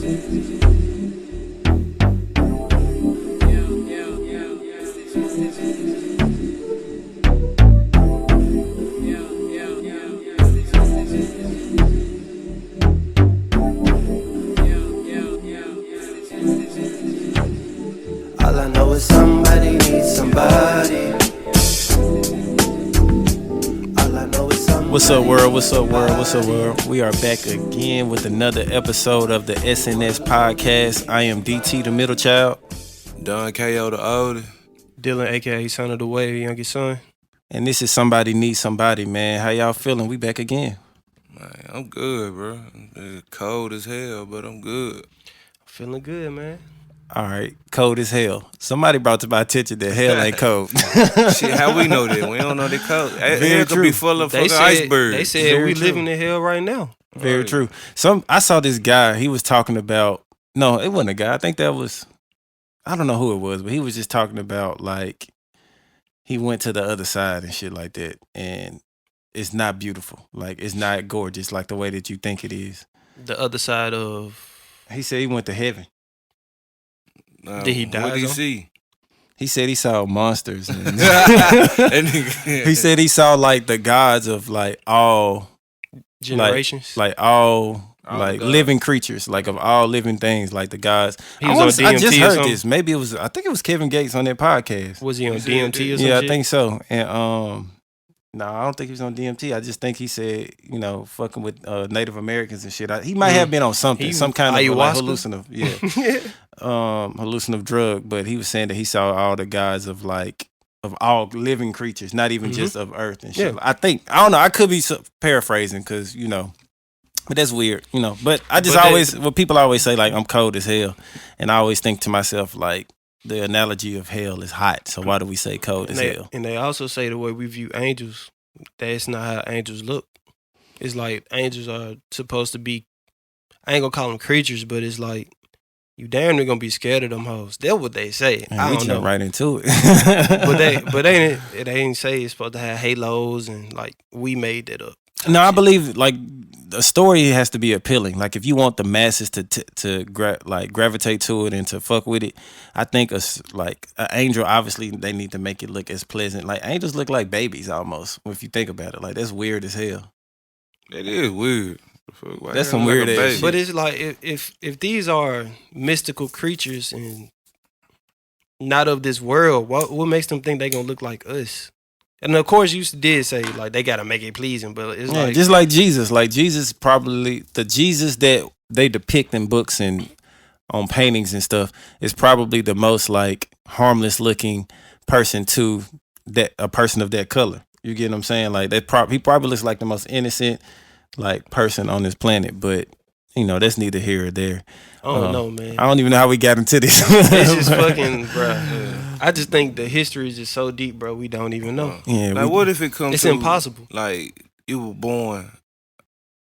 All I know is somebody needs somebody. All I know is somebody. What's up, world? What's up, world? What's up, world? We are back again with another episode of the SNS podcast. I am DT, the middle child. Don Kayo, the oldest. Dylan, aka Son of the Way, youngest son. And this is Somebody Needs Somebody, man. How y'all feeling? We back again. Man, I'm good, bro. It's cold as hell, but I'm good. Feeling good, man. All right, cold as hell. Somebody brought to my attention that hell ain't cold. Shit, how we know that? We don't know that cold. Hell could be full of fucking icebergs. They said Very we true. living in hell right now. Very true. I saw this guy, he was talking about, no, it wasn't a guy. I think that was, I don't know who it was, but he was just talking about like, he went to the other side and shit like that. And it's not beautiful. Like, it's not gorgeous like the way that you think it is. The other side of... He said he went to heaven. Did he die, What did he though? see? He said he saw monsters. And That nigga- he said he saw like the gods of like all generations. like all All like the gods. living creatures, like of all living things, like the gods. He was on I DMT just or heard something? this. Maybe it was. I think it was Kevin Gates on that podcast. Was he on said DMT or something? Yeah, I think so. And no, I don't think he was on DMT. I just think he said, fucking with Native Americans and shit. He might have been on something, some kind of like, ayahuasca? hallucinative, hallucinative drug. But he was saying that he saw all the gods of like of all living creatures, not even just of Earth and shit. Yeah. I don't know. I could be paraphrasing because but that's weird, But I just what people always say, like, I'm cold as hell, and I always think to myself like, the analogy of hell is hot, so why do we say cold as hell? And they also say the way we view angels, that's not how angels look. It's like angels are supposed to be, I ain't gonna call them creatures, but it's like, you damn near gonna be scared of them hoes. That's what they say. Man, I we don't know. jump right into it. But they ain't say it's supposed to have halos and like we made that up. No, I believe like a story has to be appealing. Like if you want the masses to gravitate to it and to fuck with it, I think an angel, obviously they need to make it look as pleasant. Like angels look like babies almost. If you think about it, like that's weird as hell. That is weird. Why That's you some look weird like a ass baby? shit. But it's like if these are mystical creatures and not of this world, what makes them think they gonna look like us? And of course, you did say like they gotta make it pleasing, but it's like just like Jesus. Like Jesus, probably the Jesus that they depict in books and on paintings and stuff is probably the most like harmless looking person to a person of that color. You get what I'm saying? Like he probably looks like the most innocent like person on this planet, but that's neither here or there. I don't know, man. I don't even know how we got into this. It's just fucking, bro. I just think the history is just so deep, bro. We don't even know. Yeah, Like, what if it comes It's to, impossible. like, you were born,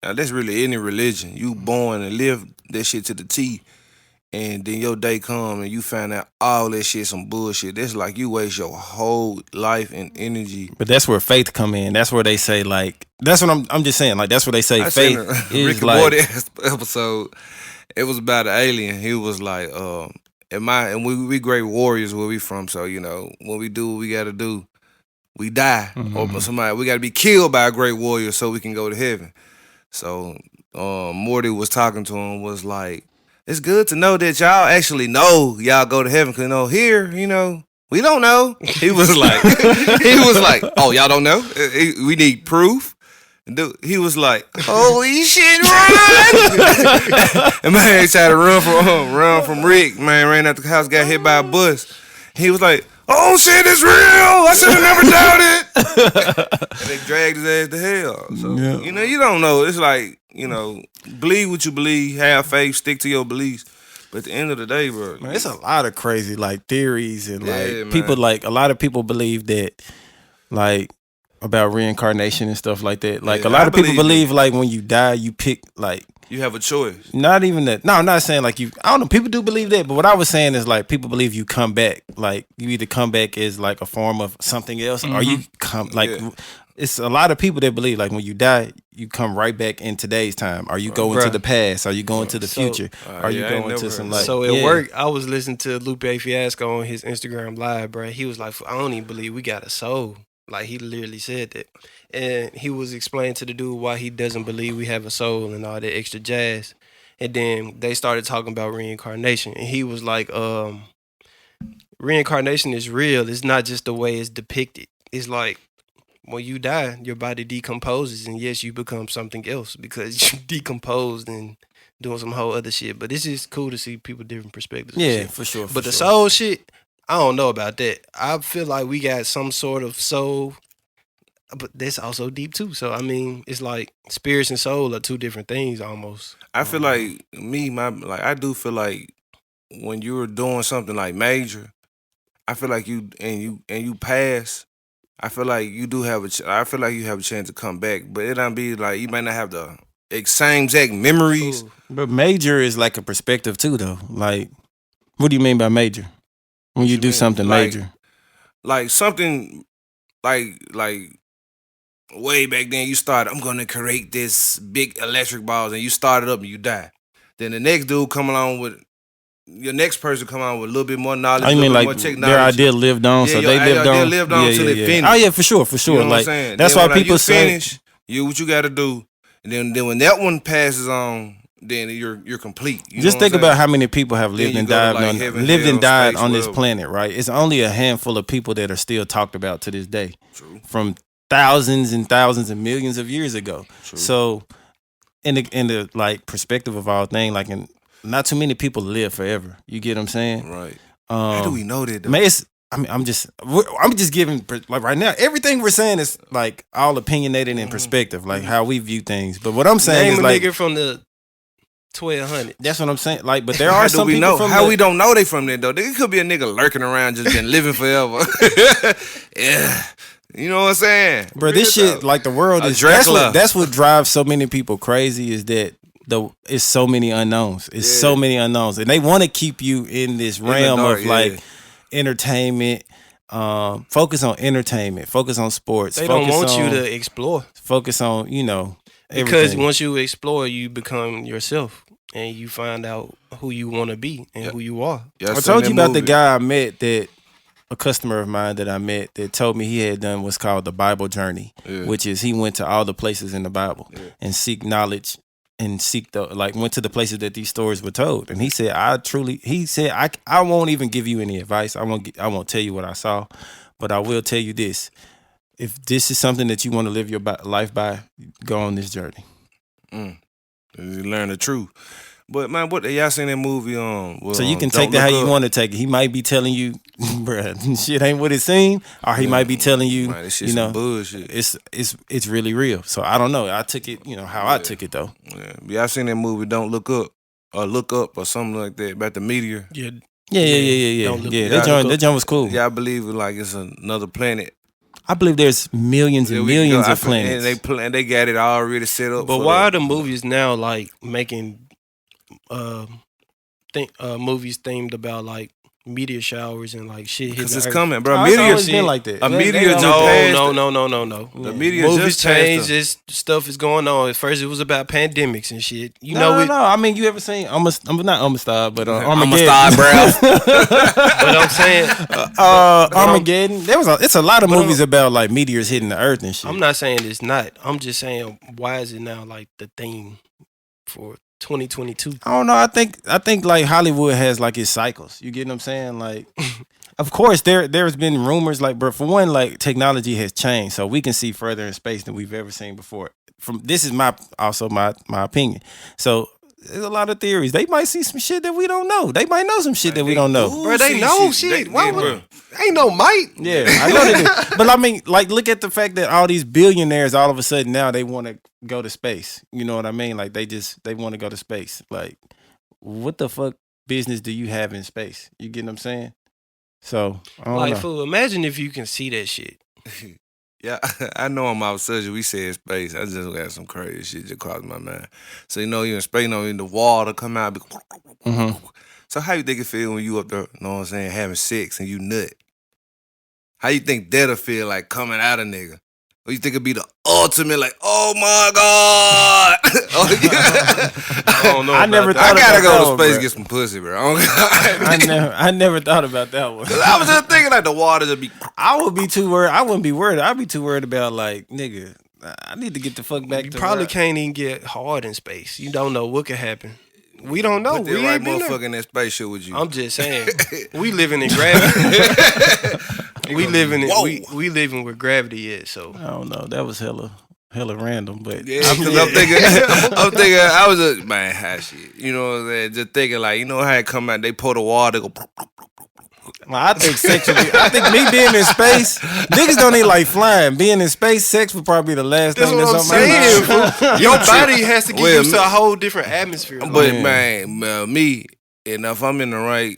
now that's really any religion. You born and live that shit to the T, and then your day come and you find out all that shit some bullshit. That's like you waste your whole life and energy. But that's where faith come in. That's where they say like that's what I'm just saying. Like that's where they say I faith seen a is Rick and like Morty episode. It was about an alien. He was like, and we great warriors where we from. So when we do what we got to do, we die or we got to be killed by a great warrior so we can go to heaven. So Morty was talking to him, was like, it's good to know that y'all actually know y'all go to heaven, cause here, we don't know. He was like, oh, y'all don't know? We need proof. Dude, he was like, holy shit, run! And man, he tried to run from Rick. Man, ran out the house, got hit by a bus. He was like, oh shit, it's real! I should have never doubted. And they dragged his ass to hell. So, you don't know. It's like, believe what you believe, have faith, stick to your beliefs. But at the end of the day, bro, man, it's a lot of crazy like theories and Yeah, people man. like a lot of people believe that like about reincarnation and stuff like that. Like Yeah, a lot I of people believe believe like when you die, you pick like you have a choice. Not even that. No, I'm not saying like you. I don't know. People do believe that, but what I was saying is like people believe you come back. Like you either come back as like a form of something else, or you come like. Yeah. It's a lot of people that believe like when you die, you come right back in today's time. Are you going to the past? Are you going to the future? Are you going to some like? So at work, I was listening to Lupe Fiasco on his Instagram live, bro. He was like, "I don't even believe we got a soul." Like he literally said that, and he was explaining to the dude why he doesn't believe we have a soul and all that extra jazz. And then they started talking about reincarnation, and he was like, "Reincarnation is real. It's not just the way it's depicted. It's like." When you die, your body decomposes, and yes, you become something else because you decomposed and doing some whole other shit. But it's just cool to see people different perspectives. Yeah, for sure. But the soul shit, I don't know about that. I feel like we got some sort of soul, but that's also deep too. So I mean, it's like spirits and soul are two different things almost. I feel like I do feel like when you're doing something like major, I feel like you pass. I feel like you do have I feel like you have a chance to come back, but it don't be like you might not have the same exact memories. But major is like a perspective too, though. Like, what do you mean by major? When you do something major, like something like way back then, you started. I'm gonna create this big electric balls, and you start it up and you die. Then the next dude come along with. Your next person come on with a little bit more knowledge. I mean, like more technology. their idea lived on, so they lived on. They lived on until they finished. Oh yeah, for sure. You know like what I'm saying? that's then why people say, finish, you what you got to do, and then when that one passes on, then you're complete. You just know think about how many people have lived and died space, on this whatever. planet, right? It's only a handful of people that are still talked about to this day, True. from thousands and thousands and millions of years ago. True. So, in the like perspective of all things, like not too many people live forever. You get what I'm saying? Right. How do we know that, though? Man, I'm just giving, like right now, everything we're saying is like all opinionated in perspective, like how we view things. But what I'm saying Name is a like, nigga from the 1200. that's what I'm saying. Like, but there are some people know? from How we don't know they from there, though? There could be a nigga lurking around just been living forever. Yeah. You know what I'm saying? Bro, this shit, like the world is Dracula. That's what drives so many people crazy is that it's so many unknowns. It's so many unknowns, and they want to keep you in this realm of like entertainment. Focus on entertainment. Focus on sports. They don't want you to explore. Focus on everything. Because once you explore, you become yourself, and you find out who you want to be and who you are. I told you about the guy I met a customer of mine that I met that told me he had done what's called the Bible journey, which is he went to all the places in the Bible and seek knowledge and went to the places that these stories were told. And he said, I won't even give you any advice. I won't tell you what I saw, but I will tell you this. If this is something that you want to live your life by, go on this journey. You learn the truth. But man, what y'all seen that movie on? So you can take that how you want to take it. He might be telling you, bruh, shit ain't what it seemed, or he might be telling you, man, this shit's some bullshit. It's really real. So I don't know. I took it, how I took it though. Yeah, y'all seen that movie? Don't Look Up or something like that about the meteor. Yeah. That joint was cool. Yeah, I believe it's another planet. I believe there's millions and millions of planets, and they got it already set up. But why are the movies now like making movies themed about like meteor showers and like shit? Because it's coming, bro. It's always been like that. A meteor just No. The meteor Movies just change. This stuff is going on. At first, it was about pandemics and shit. No. I mean, you ever seen? I'm not Amistad, but Armageddon. Armageddon. But I'm saying Armageddon. It's a lot of movies about like meteors hitting the earth and shit. I'm not saying it's not. I'm just saying why is it now like the theme for 2022? I don't know. I think like Hollywood has like its cycles. You get what I'm saying? Like, of course there's been rumors like, but for one, like technology has changed, so we can see further in space than we've ever seen before. This is my opinion. So there's a lot of theories. They might see some shit that we don't know. They might know some shit that we don't know. Bro, they know shit. Why would? Ain't no might. Yeah, I know they do. But I mean, like, look at the fact that all these billionaires, all of a sudden now they want to go to space. You know what I mean? Like they want to go to space. Like, what the fuck business do you have in space? You get what I'm saying? So I don't know. Fool, imagine if you can see that shit. Yeah, I know on my surgery we said space. I just got some crazy shit just crossed my mind. So you in space, in the water come out. So how you think it feel when you up there? You know what I'm saying? Having sex and you nut. How you think that'll feel like coming out of nigga? Or you think it'd be the ultimate, like, oh my god? Oh, yeah. I don't know. I never thought I gotta about go that to one, space bro. and get some pussy, bro. I never thought about that one. I was just thinking like the water just be. I would be too worried. I wouldn't be worried. I'd be too worried about like, nigga, I need to get the fuck back You to probably where- can't even get hard in space. You don't know what could happen. We don't know. Put that We right ain't been there. motherfucker in that spaceship with you. I'm just saying, we living in gravity. we living in Whoa. we living where gravity is. So I don't know. That was hella random, but Yeah, because I'm thinking, I was just, man, how shit. You know what I'm saying? Just thinking, like, you know how it come out, they pour the water, go, well, I think sexually, I think me being in space, niggas don't even like flying. Being in space, sex would probably be the last that's thing what I'm that's on my mind. saying. fool. Your body has to get Well, used to a whole different atmosphere. but Yeah. man, me, and if I'm in the right,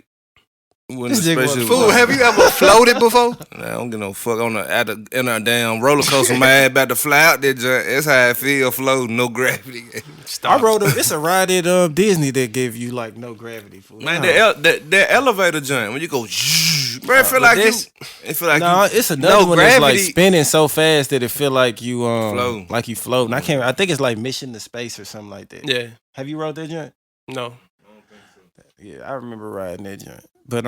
when the This nigga spaceship, Fool, have you ever floated before? I don't get no fuck in a damn roller coaster. My ass about to fly out there. That's how I feel floating, no gravity. I rode it's a ride at Disney that gave you like no gravity. Fool. Man, No. that elevator joint when you go, bro, it feel like this- it feel like No, you. it's another one that's like gravity. spinning so fast that it feel like you Floating. like you floating. I think it's like Mission to Space or something like that. Yeah. Have you rode that joint? No. Yeah, I remember riding that joint. But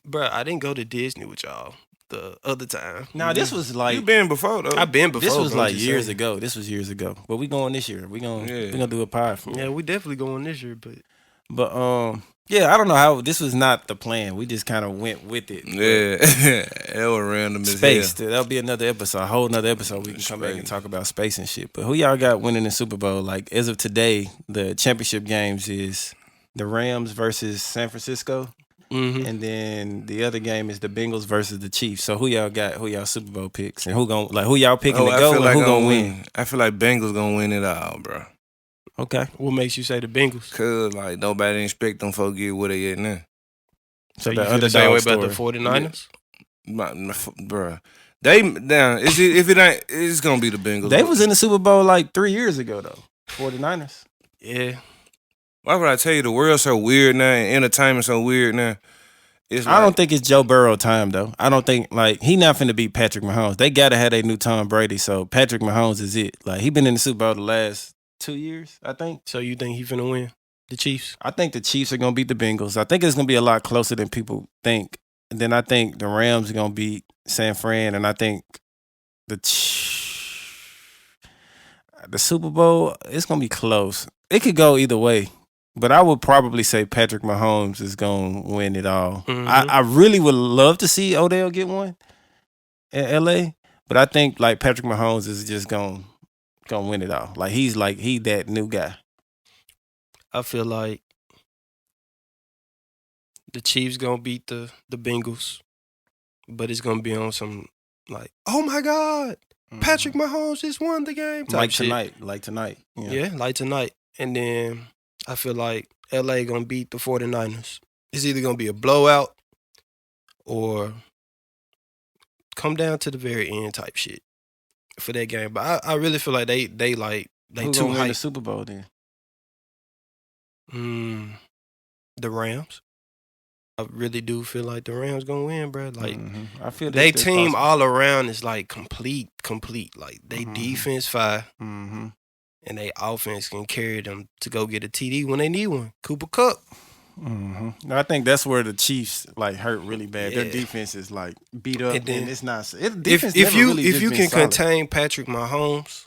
Bro, I didn't go to Disney with y'all the other time. now this was like You been before though. I've been before. this was but I'm like just years saying. ago. This was years ago. But we going this year. We Yeah. gonna do a pod for it. Yeah, we definitely going this year, but But yeah, I don't know how this was not the plan. We just kind of went with it. Yeah, that was random as Space. hell. That'll be another episode, a whole nother episode. We can come back and Space. talk about space and shit. But who y'all got winning the Super Bowl? Like as of today, the championship games is the Rams versus San Francisco, and then the other game is the Bengals versus the Chiefs. So who y'all got? Who y'all Super Bowl picks? And who y'all picking to I go? feel And like who I'm gonna win? I feel like Bengals gonna win it all, bro. Okay. what makes you say the Bengals? Cause like nobody expect them folks get where they at now. So you the feel the same way underdog about the story. 49ers? Bruh. They down. If it ain't, it's gonna be the Bengals. They was in the Super Bowl like 3 years ago though. 49ers. Yeah. Why would I tell you the world's so weird now and entertainment so weird now? It's I don't think it's Joe Burrow time though. I don't think like he not finna beat Patrick Mahomes. They gotta have their new Tom Brady. So Patrick Mahomes is it. Like he been in the Super Bowl the last 2 years, I think. So you think he finna win? The Chiefs? I think the Chiefs are gonna beat the Bengals. I think it's gonna be a lot closer than people think. And then I think the Rams are gonna beat San Fran, and I think the Super Bowl it's gonna be close. It could go either way, but I would probably say Patrick Mahomes is gonna win it all. Mhm. I really would love to see Odell get one in LA, but I think like Patrick Mahomes is just gonna win it all. Like he that new guy. I feel like the Chiefs gonna beat the Bengals, but it's gonna be on some like, oh my God, Patrick Mahomes just won the game type like shit. tonight. Yeah, like tonight. And then I feel like LA gonna beat the 49ers. It's either gonna be a blowout or come down to the very end type shit for that game. But I really feel like they Who too gonna win the hype. Super Bowl then? The Rams. I really do feel like the Rams gonna win, bro. Like I feel they that's team possible. all around is like complete. Like they Mhm. defense fire Mhm. and they offense can carry them to go get a TD when they need one. Cooper Cup. No, I think that's where the Chiefs like hurt really bad. Their Yeah. defense is like beat up, And then- and it's not. If you can contain Patrick Mahomes,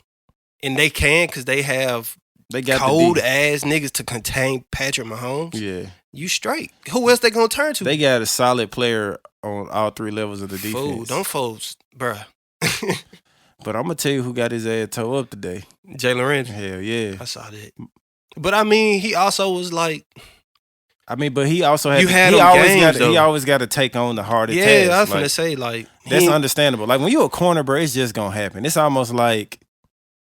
and they can because they have they got cold the ass niggas to contain Patrick Mahomes, yeah, you straight. Who else they gonna turn to? they got a solid player on all three levels of the defense. Fool, them folks, bruh. But I'm gonna tell you who got his ass toe up today. Jalen Ramsey. Hell yeah. I saw that. But I mean, he also was like, I mean, but he also had You had he him always games, got though. he always got to take on the hardest yeah, task. I was Like, finna say, like, that's he- understandable. Like when you a corner, bro, it's just gonna happen. It's almost like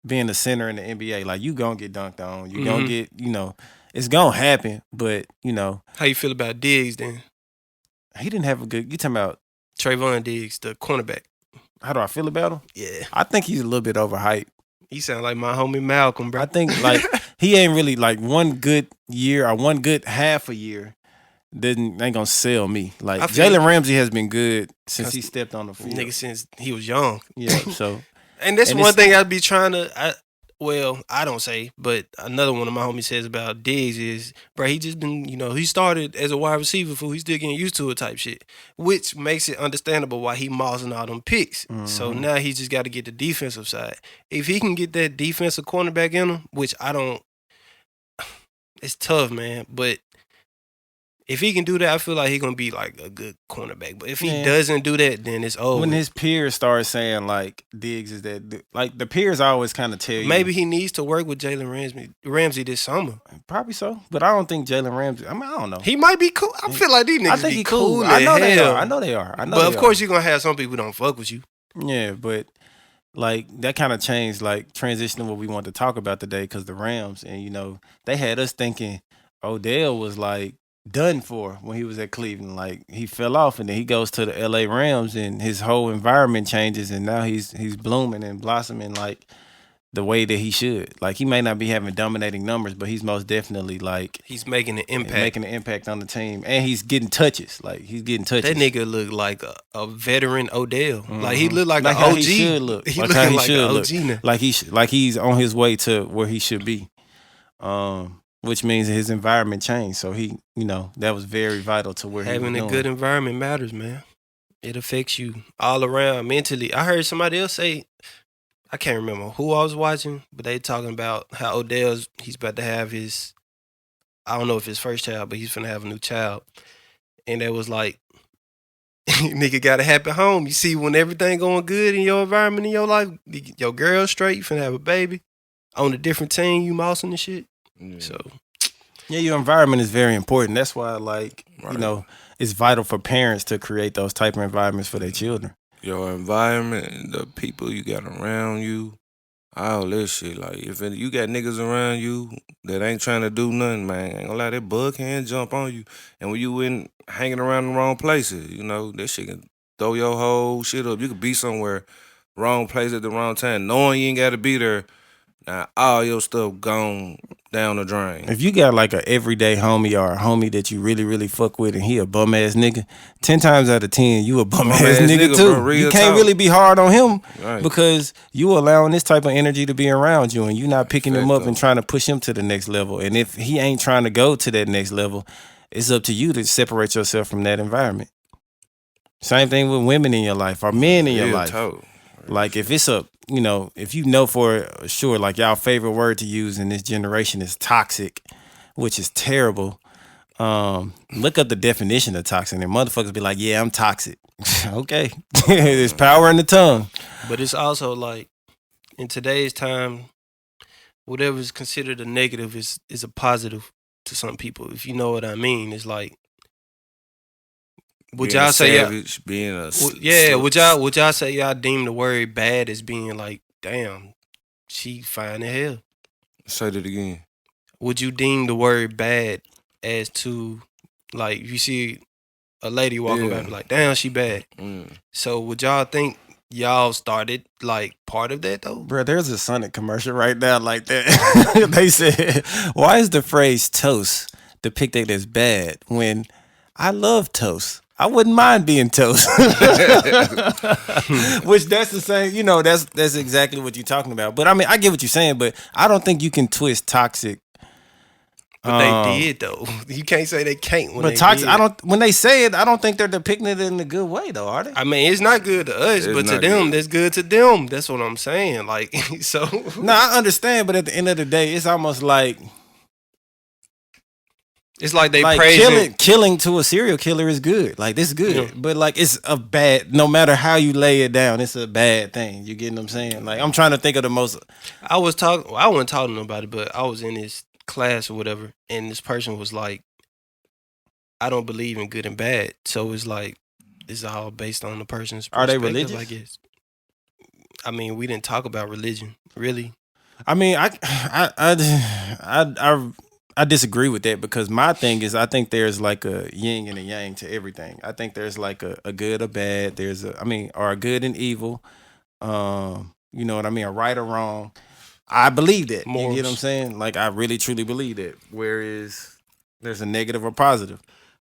being the center in the NBA. Like you gonna get dunked on. You gonna Mhm. get, it's gonna happen. But How you feel about Diggs then? he didn't have a good. You talking about? Trayvon Diggs, the cornerback. how do I feel about him? Yeah. I think he's a little bit overhyped. He sound like my homie Malcolm, bro. I think like he ain't really like one good year or one good half a year. Ain't gonna sell me. Like I feel- Jalen Ramsey has been good since he stepped on the field. nigga since he was young. Yeah, so And that's And one it's- thing I'd be trying to. I don't say, but another one of my homies says about Diggs is, bro, he just been, he started as a wide receiver, fool. He's still getting used to it type shit, which makes it understandable why he mossing all them picks. So now he just got to get the defensive side. If he can get that defensive cornerback in him, which I don't, it's tough, man. But if he can do that, I feel like he's gonna be like a good cornerback. But if he doesn't do that, then it's over. when his peers start saying like Diggs is that, like the peers always kind of tell you Maybe he needs to work with Jalen Ramsey this summer. probably so, but I don't think Jalen Ramsey. I mean, I don't know. He might be cool. I feel like these niggas I think be he cool. cool. I know they hell. are. I know they are. I know. But they of course, are. you're gonna have some people who don't fuck with you. Yeah, but like that kind of changed, like transitioning what we want to talk about today, because the Rams and they had us thinking Odell was like done for when he was at Cleveland. Like he fell off, and then he goes to the LA Rams, and his whole environment changes, and now he's blooming and blossoming like the way that he should. Like he may not be having dominating numbers, but he's most definitely like He's making an impact. making an impact on the team, and he's getting touches. Like he's getting touches. That nigga look like a veteran Odell. Like he look like, Like an how OG. he should look. He Like looking how he like should an look. OG now. Like he's on his way to where he should be. Which means that his environment changed. So he, that was very vital to where he Having was a going. good environment matters, man. It affects you all around mentally. I heard somebody else say, I can't remember who I was watching, but they talking about how he's about to have his, I don't know if his first child, but he's finna have a new child. And they was like, nigga got a happy home. You see, when everything going good in your environment in your life, your girl straight, you finna have a baby on a different team, you mousing and shit. So Yeah, your environment is very important. That's why, like, Right. it's vital for parents to create those type of environments for their children. Your environment, the people you got around you, all this shit. Like, if you got niggas around you that ain't trying to do nothing, man, ain't gonna lie, that bug can jump on you. And when you in hanging around the wrong places, that shit can throw your whole shit up. You could be somewhere, wrong place at the wrong time, knowing you ain't got to be there. Now, all your stuff gone down the drain. If you got like a everyday homie or a homie that you really, really fuck with and he a bum ass nigga, 10 times out of 10, you a bum ass nigga too. bro, real You can't talk. really be hard on him Right. because you allowing this type of energy to be around you and you not picking him up Facto. and trying to push him to the next level. And if he ain't trying to go to that next level, it's up to you to separate yourself from that environment. Same thing with women in your life or men in your Real life. talk. Like if it's if you know for sure, like y'all favorite word to use in this generation is toxic, which is terrible. Look up the definition of toxic and motherfuckers be like, yeah, I'm toxic. Okay. There's power in the tongue. but it's also like in today's time, whatever is considered a negative is a positive to some people. If you know what I mean, it's like would Being y'all a say savage, being a would y'all say y'all deem the word bad as being like, damn, she fine as hell? Say that again. Would you deem the word bad as to like if you see a lady walking Yeah. by, be like, damn, she bad? So would y'all think y'all started like part of that though? Bro, there's a Sonic commercial right now like that. They said, why is the phrase toast depicted as bad when I love toast? I wouldn't mind being toast. Which that's the same, that's exactly what you're talking about. But I mean, I get what you're saying, but I don't think you can twist toxic. But they did though. You can't say they can't when But they toxic, did. when they say it, I don't think they're depicting it in a good way though, are they? I mean, it's not good to us, It's but to not them, good. that's good to them. That's what I'm saying. Like, so No, I understand, but at the end of the day, it's almost like it's like they like praising. killing to a serial killer is good. Like this is good. Yeah. But like it's a bad, no matter how you lay it down, it's a bad thing. You get what I'm saying? Like I'm trying to think of the most I wasn't talking about it, but I was in this class or whatever, and this person was like, I don't believe in good and bad. So it's like it's all based on the person's Are they perspective, religious? I guess. I mean, we didn't talk about religion, really. I mean, I disagree with that because my thing is I think there's like a yin and a yang to everything. I think there's like a good or bad. Or a good and evil. You know what I mean? A right or wrong. I believe that. You get what I'm saying? Like I really truly believe that. Whereas there's a negative or positive.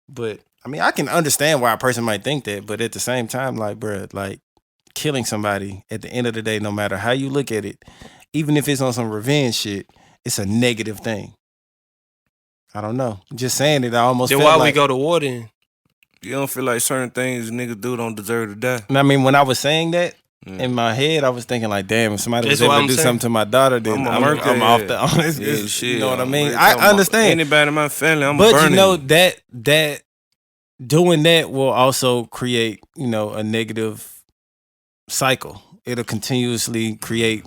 But I mean, I can understand why a person might think that, but at the same time, like, bruh, like killing somebody at the end of the day, no matter how you look at it, even if it's on some revenge shit, it's a negative thing. I don't know. Just saying it, I almost then felt why like, we go to war then? You don't feel like certain things niggas do don't deserve to die. I mean, when I was saying that, in my head, I was thinking like, damn, if somebody was That's what able to I'm do saying. something to my daughter, then I'ma I'm murk off that the ass. honest. Yeah, shit. You know what I mean? Really I talking about understand. Anybody in my family, I'm But burning. you know that doing that will also create, you know, a negative cycle. It'll continuously create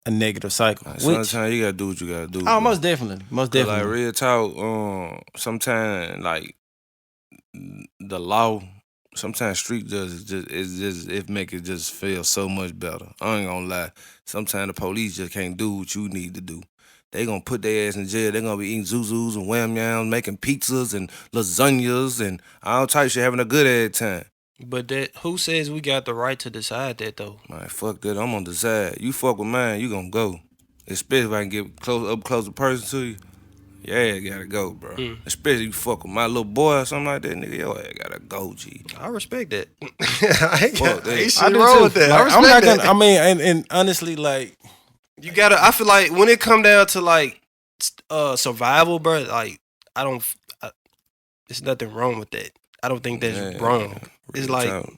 a negative cycle. Sometimes you gotta do what you gotta do. Oh, bro. most definitely. Most Like definitely. real talk, sometimes like the law, sometimes street justice it make it just feel so much better. I ain't gonna lie. Sometimes the police just can't do what you need to do. They gonna put their ass in jail. They gonna be eating zuzus and wham yams, making pizzas and lasagnas and all types of shit, having a good ass time. But that who says we got the right to decide that though? Man, fuck that. I'm on the side. You fuck with mine, you gonna go. Especially if I can get close a person to you. Yeah, you gotta go, bro. Especially you fuck with my little boy or something like that, nigga. Yo, I gotta go, G. I respect that. I ain't Fuck that. shit I do wrong too. with that. Like, I respect I'm not that. gonna. I mean, and honestly, like You gotta. I feel like when it come down to like survival, bro. Like I don't. There's nothing wrong with that. I don't think that's wrong. It's Real like, talk.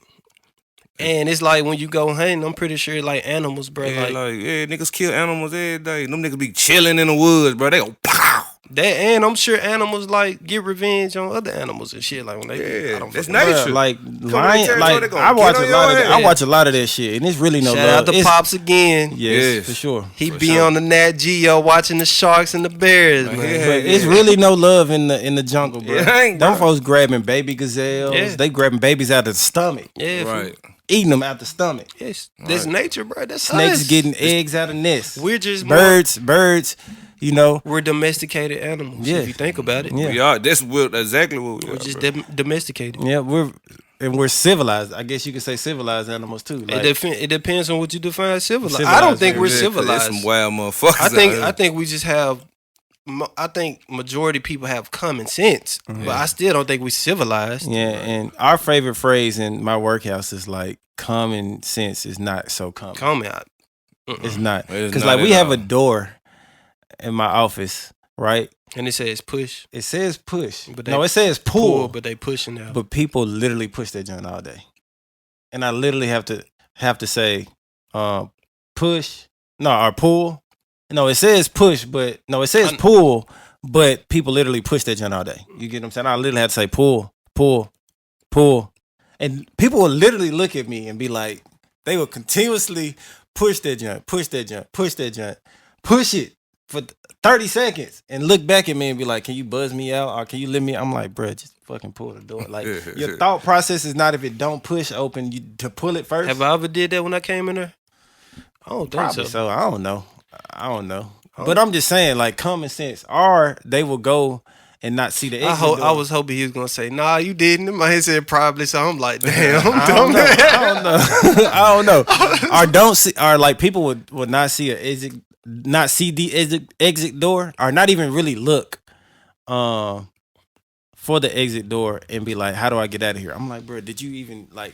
and it's like when you go hunting, I'm pretty sure like animals, bro. Yeah, like niggas kill animals every day. Them niggas be chilling in the woods, bro. They go pow. that, and I'm sure animals like get revenge on other animals and shit. Like when they, Yeah, I don't that's fucking- nature. like to lion, territory, like they gonna I watch get a on lot of your that. I ass. watch a lot of that shit, and it's really no Shout love. out to It's- Pops again. Yes, for sure. He For be sure. on the Nat Geo watching the sharks and the bears, man. Yeah. But it's really no love in the jungle, bro. It ain't, Them bro. folks grabbing baby gazelles. Yeah. They grabbing babies out of the stomach, Yeah, Right. eating them out the stomach. Yes, that's nature, bro. That's Snakes us. getting eggs out of nests. We're just birds. You know, We're domesticated animals. Yeah. If you think about it, Yeah. We are. That's exactly what we we're are. just bro. domesticated. yeah, we're civilized. I guess you could say civilized animals too. Like, It depends on what you define as civilized. I Civilized, don't think we're Yeah, 'cause civilized. There's some wild motherfuckers. I think we just have. I think majority of people have common sense, but I still don't think we civilized. yeah, and our favorite phrase in my workhouse is like common sense is not so common. Comment out. It's not It's because not like we at have a all. door in my office, right? And it says push, It says push. But No, they it says pull. but they pushing now. But people literally push that joint all day, and I literally have to say, push, no, or pull. No, it says push, but no, it says pull, but people literally push that joint all day. You get what I'm saying? I literally have to say pull, and people will literally look at me and be like, they will continuously push that joint, push it for 30 seconds, and look back at me and be like, can you buzz me out or can you let me? I'm like, bruh, just fucking pull the door. Like your thought process is not if it don't push open, you to pull it first. Have I ever did that when I came in there? I don't think Probably so. so. I don't know. But I'm just saying, like common sense, or they will go and not see the exit door. I was hoping he was gonna say, "Nah, you didn't." In my head said probably, so I'm like, "Damn, I'm I dumb." don't know. I don't know. Or don't see, or like people would not see a exit, not see the exit door, or not even really look, for the exit door and be like, "How do I get out of here?" I'm like, bro, did you even like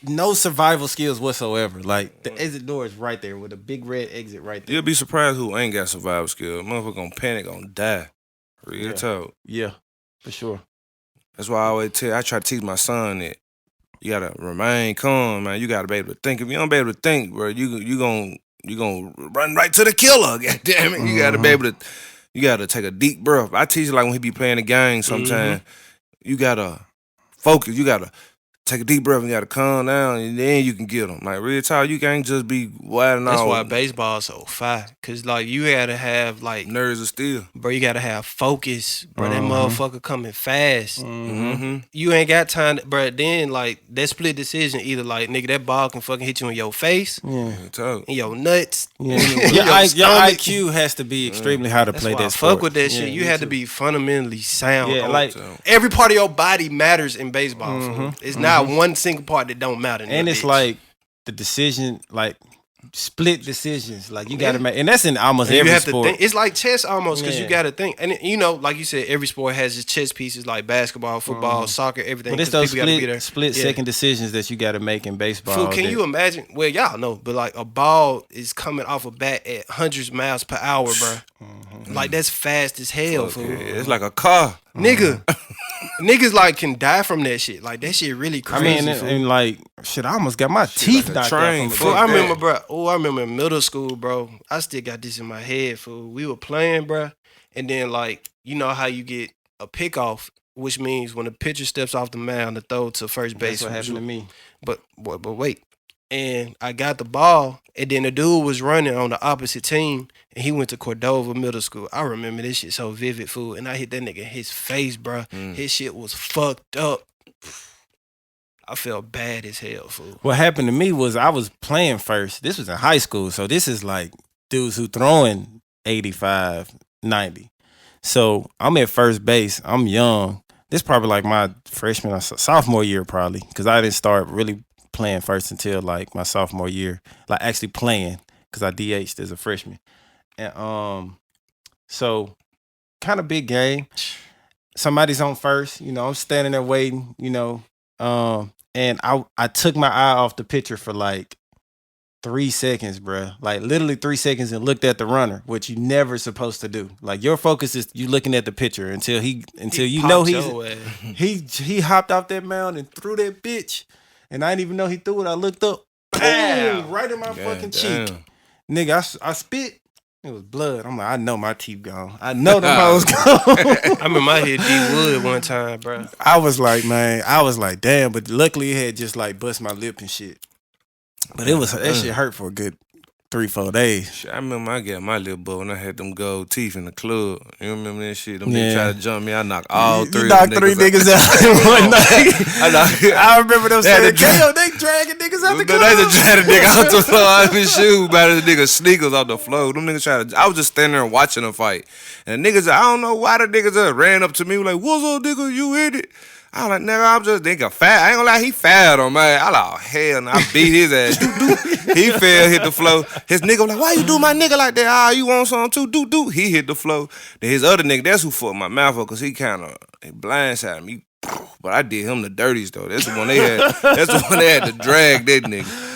no survival skills whatsoever? Like the exit door is right there with a big red exit right there. You'll be surprised who ain't got survival skills. Motherfucker gonna panic, gonna die. Real Yeah. talk. Yeah, for sure. That's why I try to teach my son that you gotta remain calm, man. You gotta be able to think. If you don't be able to think, bro, you gonna run right to the killer. God damn it. You gotta be able to. You gotta take a deep breath. I teach like when he be playing the game. Sometimes you gotta focus. You gotta take a deep breath and you gotta calm down, and then you can get them. Like real talk, you can't just be wilding That's out. why baseball is so fire. Cause like you gotta have like Nerves are still. bro, you gotta have focus, bro. That motherfucker coming fast. Mm-hmm. You ain't got time, bro. Then like that split decision, either like nigga that ball can fucking hit you in your face, Yeah. Talk. in your nuts. Yeah. in Your stomach. IQ has to be extremely high to That's play why I that sport. fuck with that shit. Yeah, You me had to too. be fundamentally sound. Yeah, on like every part of your body matters in baseball. Fool. It's not one single part that don't matter. in and that it's bitch. like the decision, like split decisions. Like you gotta make, and that's in almost And every you have sport. to think. It's like chess almost because Yeah. you got to think. And you know, like you said, every sport has its chess pieces, like basketball, football, soccer, everything. But it's 'cause those people gotta be there. split Yeah. second decisions that you got to make in baseball. Fool, can that- you imagine? Well, y'all know, but like a ball is coming off a bat at hundreds miles per hour, bro. Like that's fast as hell, fool. Yeah, it's like a car. Nigga, niggas like can die from that shit. Like that shit really I crazy. mean, and, fool. and like shit, I almost got my teeth like a knocked train, out from fool. a Fool, I that. remember, bro. Oh, I remember in middle school, bro. I still got this in my head, fool. We were playing, bro, and then like you know how you get a pickoff, which means when the pitcher steps off the mound to throw to first base. That's what happened to me. But wait. And I got the ball, and then the dude was running on the opposite team, and he went to Cordova Middle School. I remember this shit so vivid, fool. And I hit that nigga in his face, bruh. His shit was fucked up. I felt bad as hell, fool. What happened to me was I was playing first. This was in high school, so this is like dudes who throwing 85, 90. So I'm at first base. I'm young. This probably like my freshman or sophomore year probably, because I didn't start really playing first until like my sophomore year, like actually playing, because I DH'd as a freshman. And so kind of big game. Somebody's on first, you know, I'm standing there waiting, you know, and I took my eye off the pitcher for like 3 seconds, bruh. Like literally 3 seconds, and looked at the runner, which you never supposed to do. Like your focus is you looking at the pitcher until you know he hopped off that mound and threw that bitch. And I didn't even know he threw it. I looked up, boom, right in my fucking cheek. Nigga, I spit. It was blood. I'm like, I know my teeth gone. I know them hoes gone. I remember I hit D Wood one time, bro. I was like, man, damn. But luckily it had just like bust my lip and shit. But it was that shit hurt for a good 3-4 days. Shit, I remember I got my little boy when I had them gold teeth in the club. You remember that shit? Them niggas Yeah. tried to jump me. I knocked all three. You knocked 3 niggas out in one night. I remember them saying, Kayo, they dragging niggas out the club. They just tried to nigga out the floor. I been shooting by the nigga sneakers off the floor. Them niggas tried to. I was just standing there watching them fight, and the niggas. I don't know why the niggas just ran up to me like, "What's up, nigga? You hit it?" I was like, nigga, I'm just nigga fat. I ain't gonna lie, he fouled on me. I like, oh, hell no. I beat his ass. He fell, hit the floor. His nigga was like, why you do my nigga like that? Ah, you want something too? He hit the floor. Then his other nigga, that's who fucked my mouth up, because he kind of blindsided me. But I did him the dirties, though. That's the one they had to drag that nigga.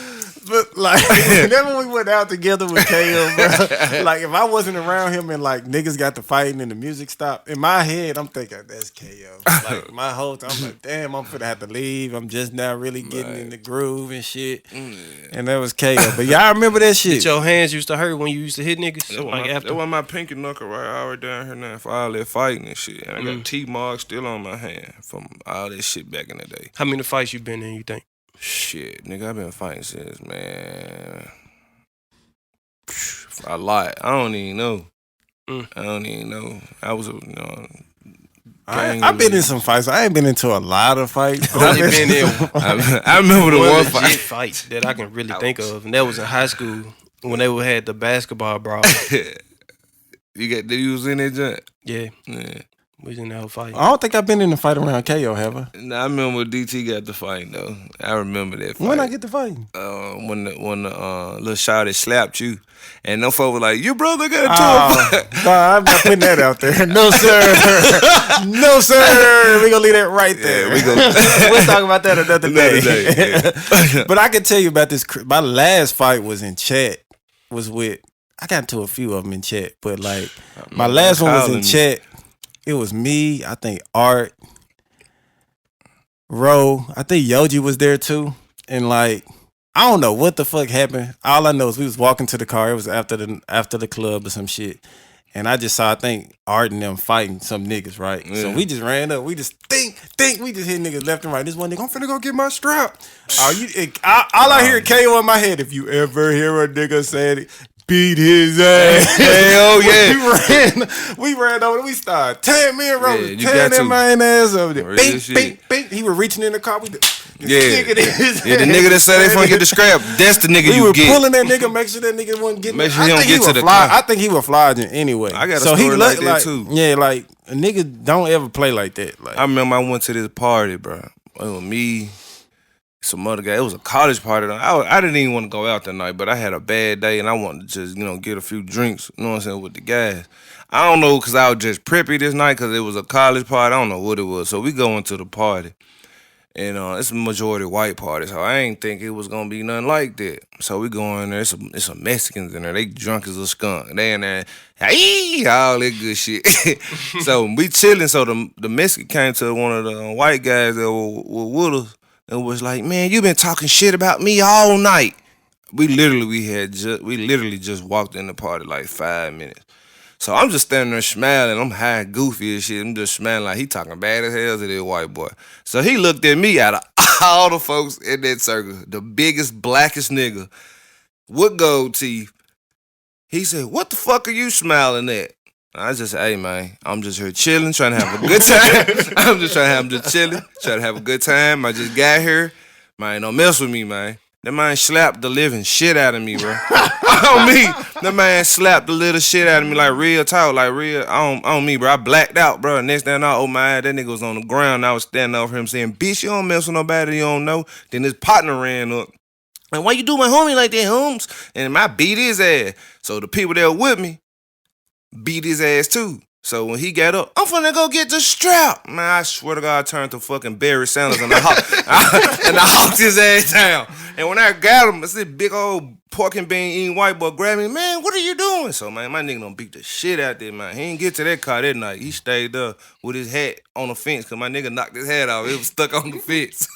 But like, whenever we went out together with Kayo, bro, like if I wasn't around him and like niggas got to fighting and the music stopped, in my head I'm thinking that's Kayo. Like my whole time, I'm like, damn, I'm finna have to leave. I'm just now really getting in the groove and shit. And that was Kayo. But y'all remember that shit? Did your hands used to hurt when you used to hit niggas? That was my pinky knuckle right down here now for all that fighting and shit. And I got teeth marks still on my hand from all that shit back in the day. How many fights you been in, you think? Shit, nigga, I've been fighting since, man, a lot. I don't even know. I was, I've been in some fights. I ain't been into a lot of fights. But I've only been in I remember the one legit fight. that I can really think of, and that was in high school when they had the basketball brawl. You was in that joint? Yeah, Yeah. we was in that whole fight. I don't think I've been in a fight around Kayo, have I? Nah, I remember when DT got the fight though. I remember that fight. When I get the fight? When the little shawty slapped you, and them folks were like, "Your brother got into a fight." Nah, I'm not putting that out there. No, sir. No, sir. We gonna leave that right there. Yeah, we go. We'll talk about that another day. Yeah. But I can tell you about this. My last fight was in chat. I got into a few of them in chat, but like my last one was in chat. It was me, I think Art, Ro, I think Yoji was there too. And like, I don't know what the fuck happened. All I know is we was walking to the car. It was after the club or some shit. And I just saw, I think, Art and them fighting some niggas, right? Yeah. So we just ran up. We just think stink. We just hit niggas left and right. This one nigga, I'm finna go get my strap. All I hear Kayo in my head. If you ever hear a nigga say it, beat his ass. Hell yeah. We ran over. We started tearing me and Rose. You Tearing got that to. man ass over there. Real Bink, shit. bink, bink. He was reaching in the car. We Yeah. stick it in his Yeah, the ass. nigga that said they finna get the scrap, that's the nigga We you were get. pulling that nigga, make sure that nigga wasn't getting. Make sure he don't get to the fly. car. I think he was flogging anyway. I got a so he story looked like that too. Yeah, like a nigga don't ever play like that. Like I remember I went to this party, bro. It was me, some other guy. It was a college party. I didn't even want to go out that night, but I had a bad day and I wanted to just, get a few drinks, you know what I'm saying, with the guys. I don't know, because I was just preppy this night because it was a college party. I don't know what it was. So we go into the party. And it's a majority white party, so I ain't think it was gonna be nothing like that. So we go in there, it's some Mexicans in there, they drunk as a skunk. They in there, hey, all that good shit. So we chilling, so the Mexican came to one of the white guys that were with us and was like, man, you been talking shit about me all night. We literally just walked in the party like 5 minutes. So I'm just standing there smiling. I'm high and goofy and shit. I'm just smiling like he talking bad as hell to this white boy. So he looked at me out of all the folks in that circle, the biggest, blackest nigga with gold teeth. He said, what the fuck are you smiling at? I just said, hey, man, I'm just here chilling, trying to have a good time. I'm just chilling, trying to have a good time. I just got here. Man, don't mess with me, man. That man slapped the living shit out of me, bro. On me. That man slapped the little shit out of me like real talk, like real on me, bro. I blacked out, bro. Next thing I know, oh my, that nigga was on the ground. I was standing over him saying, bitch, you don't mess with nobody you don't know. Then his partner ran up. And why you do my homie like that, Holmes? And I beat his ass. So the people that were with me beat his ass too. So when he got up, I'm finna go get the strap. Man, I swear to God, I turned to fucking Barry Sanders and I hawked his ass down. And when I got him, it's this big old pork and bean eating white boy grabbed me. Man, what are you doing? So, man, my nigga done beat the shit out there, man. He didn't get to that car that night. He stayed there with his hat on the fence because my nigga knocked his hat off. It was stuck on the fence.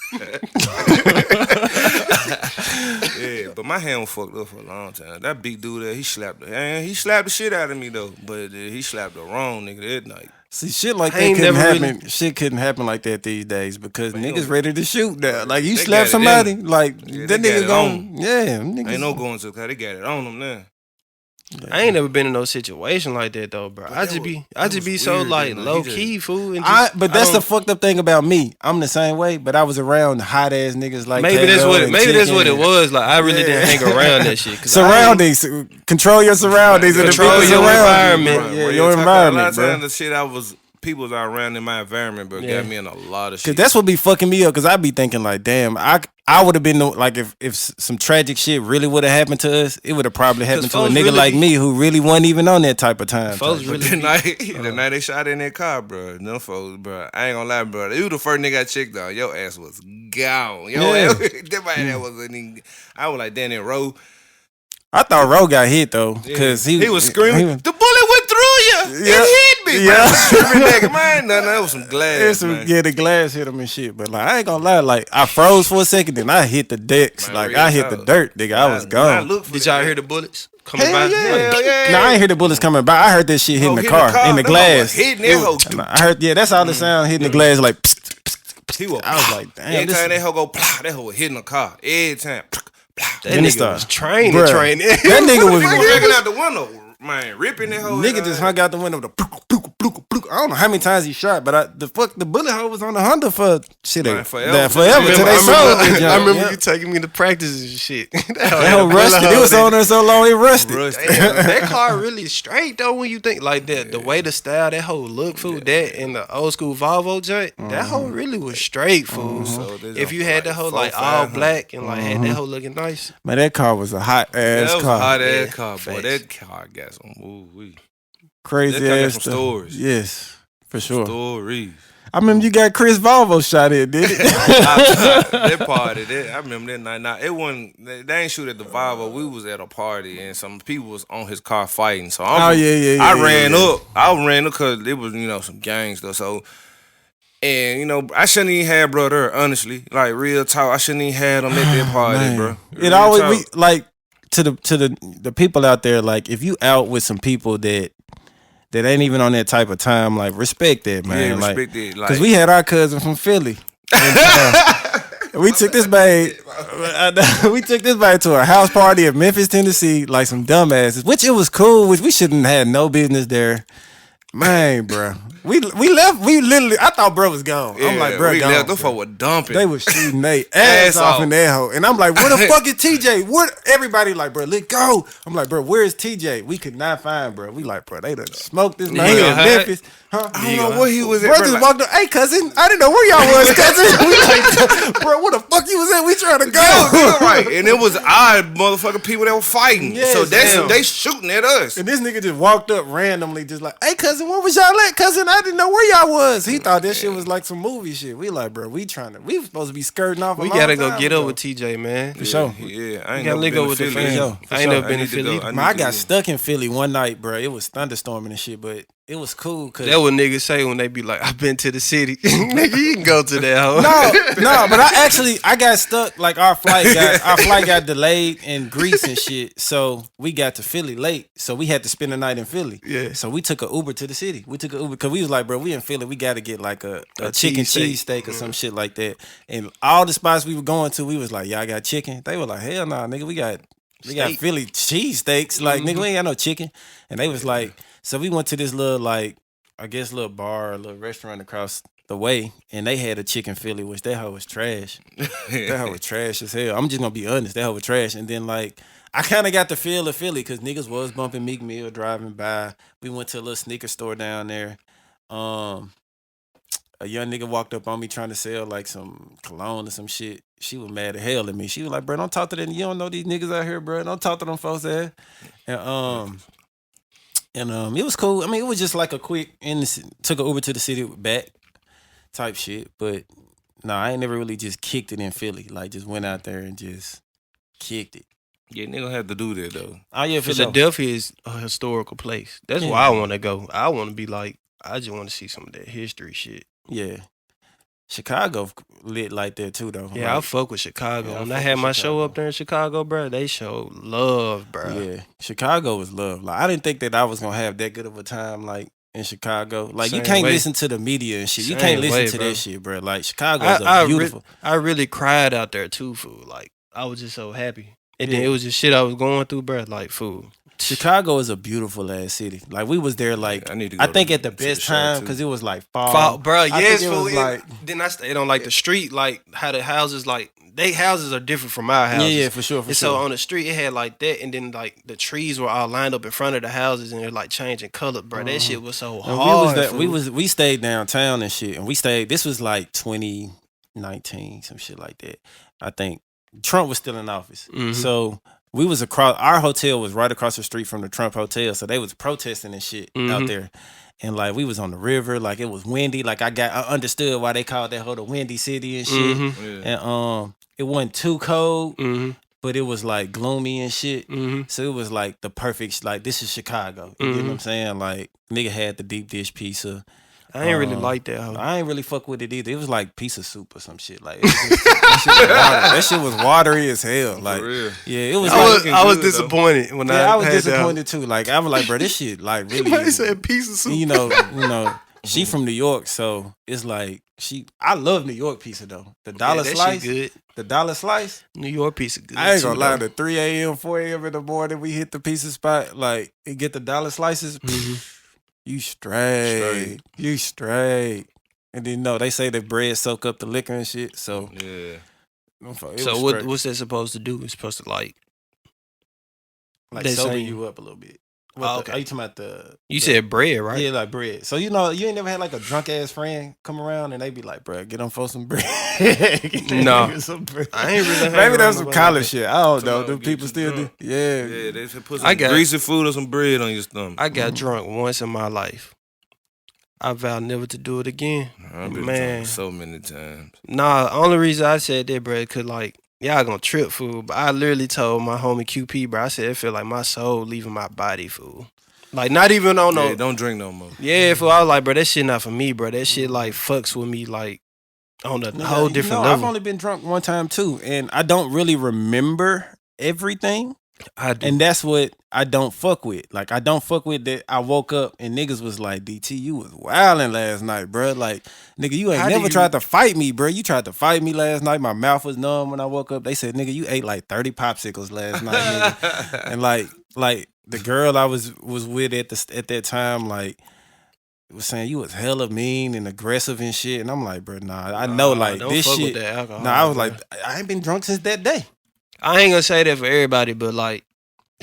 Yeah, but my hand was fucked up for a long time. That big dude there, he slapped the shit out of me, though. But he slapped the wrong nigga that night. See, shit like that couldn't happen. Shit couldn't happen like that these days because niggas ready to shoot now. Like you slap somebody, like that nigga going, niggas. Ain't no going to the car. They got it on them now. I ain't never been in no situation like that though, bro. I just be so weird, like man. low key, fool. And just, But that's the fucked up thing about me. I'm the same way, but I was around hot ass niggas like maybe that's what it was. Like I really didn't hang around that shit. Surroundings, control your surroundings and Control your environment. Yeah, your environment, A lot bro. of times the shit people was around in my environment, bro, got me in a lot of shit. Cause that's what be fucking me up. Cause I be thinking like, damn, I would have been like if some tragic shit really would have happened to us, it would have probably happened to a nigga like me who really wasn't even on that type of time. The night they shot in that car, bro, them folks, bro, I ain't gonna lie, bro, you the first nigga I checked on. Your ass was gone. That wasn't even. I was like, damn it, Ro. I thought Ro got hit though, cause he was screaming. The bullet went through you. Yeah. It hit me. Yeah. Man, that was some glass. Yeah, the glass hit him and shit. But like, I ain't gonna lie, like I froze for a second, then I hit the decks. Man, like I hit the dirt, nigga. I was gone. Did y'all hear the bullets coming Hell by? yeah. No, I ain't hear the bullets coming by. I heard that shit hitting the car, in the glass. Hitting that hoe. I heard, that's all the sound hitting the glass. Like, I was like, damn. Every time that hoe go, that hoe was hitting the car. Every time. That nigga was training. That nigga was hanging out the window, man, ripping that hoe. Nigga just hung out the window. I don't know how many times he shot, but the bullet hole was on the Honda for shit. Forever. I remember you taking me to practice and shit. That hoe rusted. It was on there so long it rusted. That car really straight though when you think like that. The way the style that hoe look, fool. That in the old school Volvo joint, that hoe really was straight, fool. So if you had that hoe like all black and like had that hoe looking nice, man, that car was a hot ass car. Hot ass car, boy. That car got some crazy ass some stories. Yes, for sure. Stories. I remember you got Chris Volvo shot in, did it? That party, I remember that night. Now it wasn't. They ain't shoot at the Volvo. We was at a party and some people was on his car fighting. So I ran up. I ran up because it was some gang stuff. So. And I shouldn't even have bro there, honestly. Like real talk, I shouldn't even have them at that party, bro. It always be like to the people out there. Like if you out with some people that that ain't even on that type of time, like respect that, man. Yeah, respect it. Because we had our cousin from Philly. We took this babe. We took this babe to a house party in Memphis, Tennessee, like some dumbasses. Which it was cool. Which we shouldn't have had no business there, man, bro. We left. We literally. I thought bro was gone. Yeah, I'm like, bro, we gone. left. Those folks were dumping. They was shooting their ass off in that hole, and I'm like, where the fuck is TJ? What? Everybody like, bro, let go. I'm like, bro, where is TJ? We could not find, bro. We like, bro, they done smoked this man in Memphis. Huh? I don't know where he was at. Bro just walked up. Hey, cousin, I didn't know where y'all was, cousin. We like, bro, where the fuck you was at? We trying to go. Right, and it was our motherfucking people that were fighting. Yes, so damn. they shooting at us. And this nigga just walked up randomly, just like, hey, cousin, where was y'all at, cousin? I didn't know where y'all was. He thought that shit was like some movie shit. We like, bro, we were supposed to be skirting off. We gotta go get up with TJ, man. For sure. Yeah, I ain't gotta never link been up to with the Philly. fans. I ain't never been to Philly. Man, I got stuck in Philly one night, bro. It was thunderstorming and shit, but it was cool. Cause That what niggas say when they be like, I've been to the city. Nigga, you can go to that hoe. No, but I got stuck. Like our flight got delayed in Greece and shit. So we got to Philly late. So we had to spend the night in Philly. Yeah. So we took an Uber to the city. We took an Uber because we was like, bro, we in Philly. We got to get like a chicken cheesesteak or some shit like that. And all the spots we were going to, we was like, y'all got chicken? They were like, hell nah, nigga, we got Philly cheesesteaks. Like, nigga, we ain't got no chicken. And they was like, so we went to this little like, I guess little bar, a little restaurant across the way, and they had a chicken Philly, which that hoe was trash. That hoe was trash as hell. I'm just gonna be honest, that hoe was trash. And then like I kind of got the feel of Philly because niggas was bumping Meek Mill driving by. We went to a little sneaker store down there. A young nigga walked up on me trying to sell like some cologne or some shit. She was mad as hell at me. She was like, bro, don't talk to them. You don't know these niggas out here, bro. Don't talk to them folks there. And it was cool. I mean, it was just like a quick took an Uber to the city back type shit. But no, I ain't never really just kicked it in Philly. Like just went out there and just kicked it. Yeah, nigga have to do that though. Oh yeah, Philadelphia is a historical place. That's why I want to go. I want to be like, I just want to see some of that history shit. Yeah. Chicago lit like that too, though. Yeah, like, I fuck with Chicago. Yeah, when I had my show up there in Chicago, bro, they showed love, bro. Yeah, Chicago was love. Like I didn't think that I was gonna have that good of a time, like in Chicago. Like Same you can't way. listen to the media and shit. You Same can't listen way, to bro. that shit, bro. Like Chicago is beautiful. I really cried out there too, fool. Like I was just so happy, and then Yeah. it was just shit I was going through, bro. Like fool. Chicago is a beautiful ass city. Like we was there, like I need to go I think to- at the to the best show, time too. because it was like fall. Bro, I yes, think it fool. was like Then I stayed on like the street, like how the houses, like they houses are different from our houses. yeah, for sure, for And sure. so on the street, it had like that, and then like the trees were all lined up in front of the houses, and they're like changing color, bro. That shit was so And hard. we stayed downtown and shit, and we stayed. This was like 2019, some shit like that. I think Trump was still in office, Mhm. so we was across. Our hotel was right across the street from the Trump hotel, so they was protesting and shit out Mhm. there. And like we was on the river, like it was windy. Like I understood why they called that whole the windy city and shit. Mhm. Yeah. And it wasn't too cold, Mhm. but it was like gloomy and shit. Mhm. So it was like the perfect, like this is Chicago. You know what I'm saying? Like nigga had the deep dish pizza. I ain't really like that. Hoe. I ain't really fuck with it either. It was like pizza soup or some shit. Like it was just, that shit was watery as hell. Like real. yeah, it was. I like, was good, though. disappointed when I was had that. disappointed too. Like I was like, bro, this shit like really. He said piece of soup. you know, she from New York, so it's like I love New York pizza though. The dollar that shit slice, good. the dollar slice. New York pizza good. I ain't gonna too, lie. though. The 3 a.m., 4 a.m. in the morning, we hit the pizza spot, like and get the dollar slices. You straight. You straight. And then they say the bread soak up the liquor and shit. So Yeah. So what's that supposed to do? It's supposed to like they sober say- you up a little bit. Okay. Are you talking about the? you said bread, right? Yeah, like bread. So you ain't never had like a drunk ass friend come around and they be like, "Bro, get them for some bread." Get them No. niggas some bread. I ain't really hang Maybe around that's some nobody college like shit. I don't know. Come on, Do get people you still drunk. do? Yeah. Yeah, they should put I some got- greasy food or some bread on your stomach. I got drunk once in my life. I vowed never to do it again. I've been Man. drunk so many times. Nah, only reason I said that, bro, cause like y'all gonna trip, fool. But I literally told my homie QP, bro. I said it feel like my soul leaving my body, fool. Like not even on no. Yeah, don't drink no more. Yeah, fool. I was like, bro, that shit not for me, bro. That shit like fucks with me, like on a whole different I've level. only been drunk one time too, and I don't really remember everything. I do. And that's what I don't fuck with. Like, I don't fuck with that. I woke up and niggas was like, DT, you was wilding last night, bro. Like, nigga, you ain't How do never you- tried to fight me, bro. You tried to fight me last night. My mouth was numb when I woke up. They said, nigga, you ate like 30 popsicles last night, nigga. And like the girl I was with at that time, like, was saying you was hella mean and aggressive and shit. And I'm like, bro, nah, I know, like, don't this fuck shit. with that alcohol, Nah, I was bro. like, I ain't been drunk since that day. I ain't gonna say that for everybody, but like,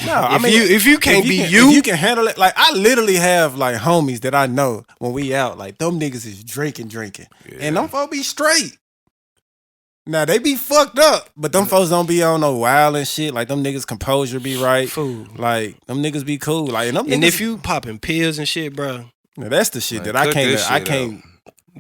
No, if you can't be you, if you can handle it. Like, I literally have like homies that I know when we out, like them niggas is drinking, and them folks be straight. Now they be fucked up, but them folks don't be on no wild and shit. Like them niggas composure be right. fool. Like them niggas be cool. Like and them And niggas, if you popping pills and shit, bro, now, that's the shit Man, that I cut can't. this I shit can't.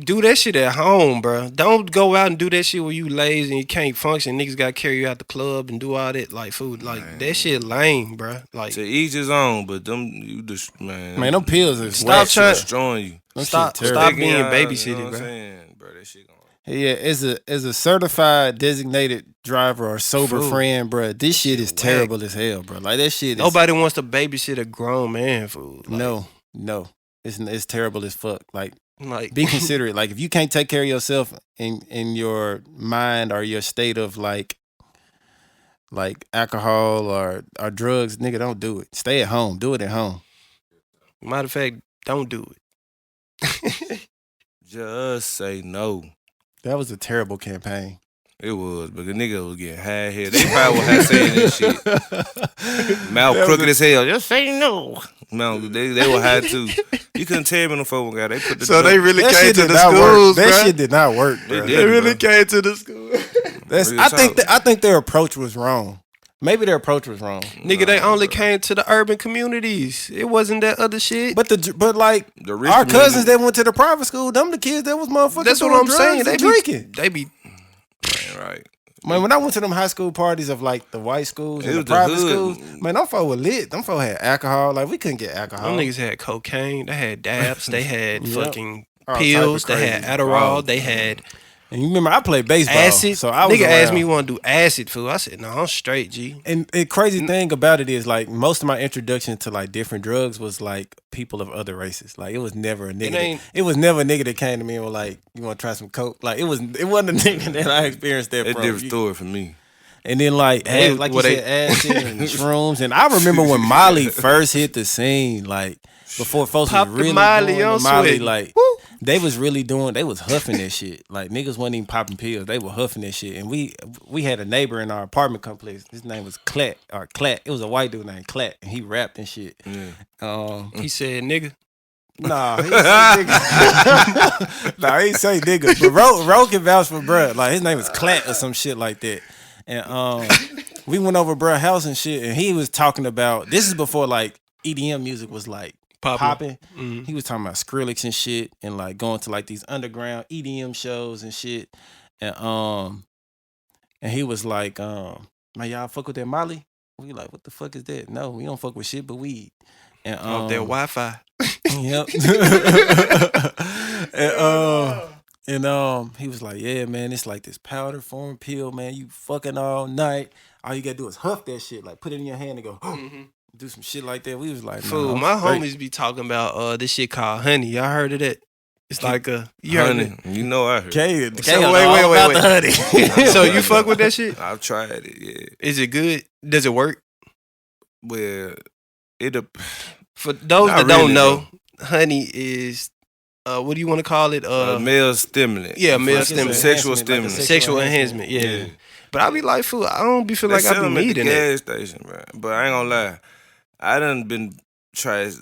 do that shit at home, bro. Don't go out and do that shit where you lazy and you can't function. Niggas gotta carry you out the club and do all that like food. Like that shit lame, bro. Like To each his own, but them you just man. Man, them pills is Stop whack. trying- destroying you. Them stop shit terrible. being You know babysitting, what bro. I'm saying? Bro, that shit going. Yeah, as a certified designated driver or sober Fool. friend, bro, this shit is Whack. terrible as hell, bro. Like that shit is Nobody wants to babysit a grown man, fool. Like, no. It's terrible as fuck. Like, like be considerate. Like, if you can't take care of yourself in your mind or your state of like alcohol or drugs, nigga, don't do it. Stay at home. Do it at home. matter of fact, don't do it. Just say no. That was a terrible campaign. It was, but the nigga was getting high here. They probably was saying this shit. Mouth That was crooked as hell. Just say no. No, they were high too. You couldn't tell me no phone guy. They put the So they really That came shit to did the not schools, work. That bruh. shit did not work, bro. did. They really bro. came to the school. Real I think talk. their approach was wrong. Maybe their approach was wrong. Nigga, they Nah, only bro. came to the urban communities. It wasn't that other shit. But like The rich our community- cousins that went to the private school, them the kids that was motherfucking that's what doing I'm drugs saying. and They drinking. be Right. Man, when I went to them high school parties of like the white schools It and the was the private hood. schools, man, them folk were lit. Them folk had alcohol. Like we couldn't get alcohol. them niggas had cocaine. They had dabs. They had Yep. fucking All type of pills. They had crazy. Adderall. They had And you remember I played baseball, acid. so I was nigga asked around. me want to do acid food. I said, no, I'm straight, G. And the crazy thing about it is like most of my introduction to like different drugs was like people of other races. Like it was never a nigga. ain't- It was never a nigga that came to me and was like, "You want to try some coke?" Like it wasn't a nigga that I experienced that That's a from. different You- story for me. And then like They- like you what they- said, acid and shrooms. And I remember when Molly first hit the scene, like before folks Pop was the really Molly doing on the Molly, Sweat. like they was huffing that shit. Like niggas wasn't even popping pills. They were huffing that shit. And we had a neighbor in our apartment complex. His name was Clat. It was a white dude named Clat. And he rapped and shit. Yeah. He said, nigga. Nah, he didn't say nigga. Nah, he didn't say nigga. But Ro can vouch for bruh. Like his name was Clat or some shit like that. And we went over bruh house and shit, and he was talking about this is before like EDM music was like popping. Mhm. He was talking about Skrillex and shit, and like going to like these underground EDM shows and shit. And he was like, man, y'all fuck with that Molly? We like, what the fuck is that? No, we don't fuck with shit but weed. And Off their Wi-Fi. Yep. and he was like, yeah, man, it's like this powder form pill, man. You fucking all night. All you gotta do is huff that shit, like put it in your hand and go, do some shit like that. We was like, Fool, nah, my I'm straight. homies be talking about this shit called honey. Y'all heard of that? It's like you heard Honey, it. you know I heard. Kay, So wait. The honey. So you fuck with that shit? I've tried it. Yeah. Is it good? Does it work? Well, it. For those Not that don't really, know, honey is what do you want to call it? male stimulant. yeah, male Like it's stimulant. an Sexual enhancement, like a stimulant. Sexual enhancement. Yeah. But I be like, fool, I don't be feel They like I sell be them at the needing it. gas station, bro. But I ain't gonna lie, I done been tried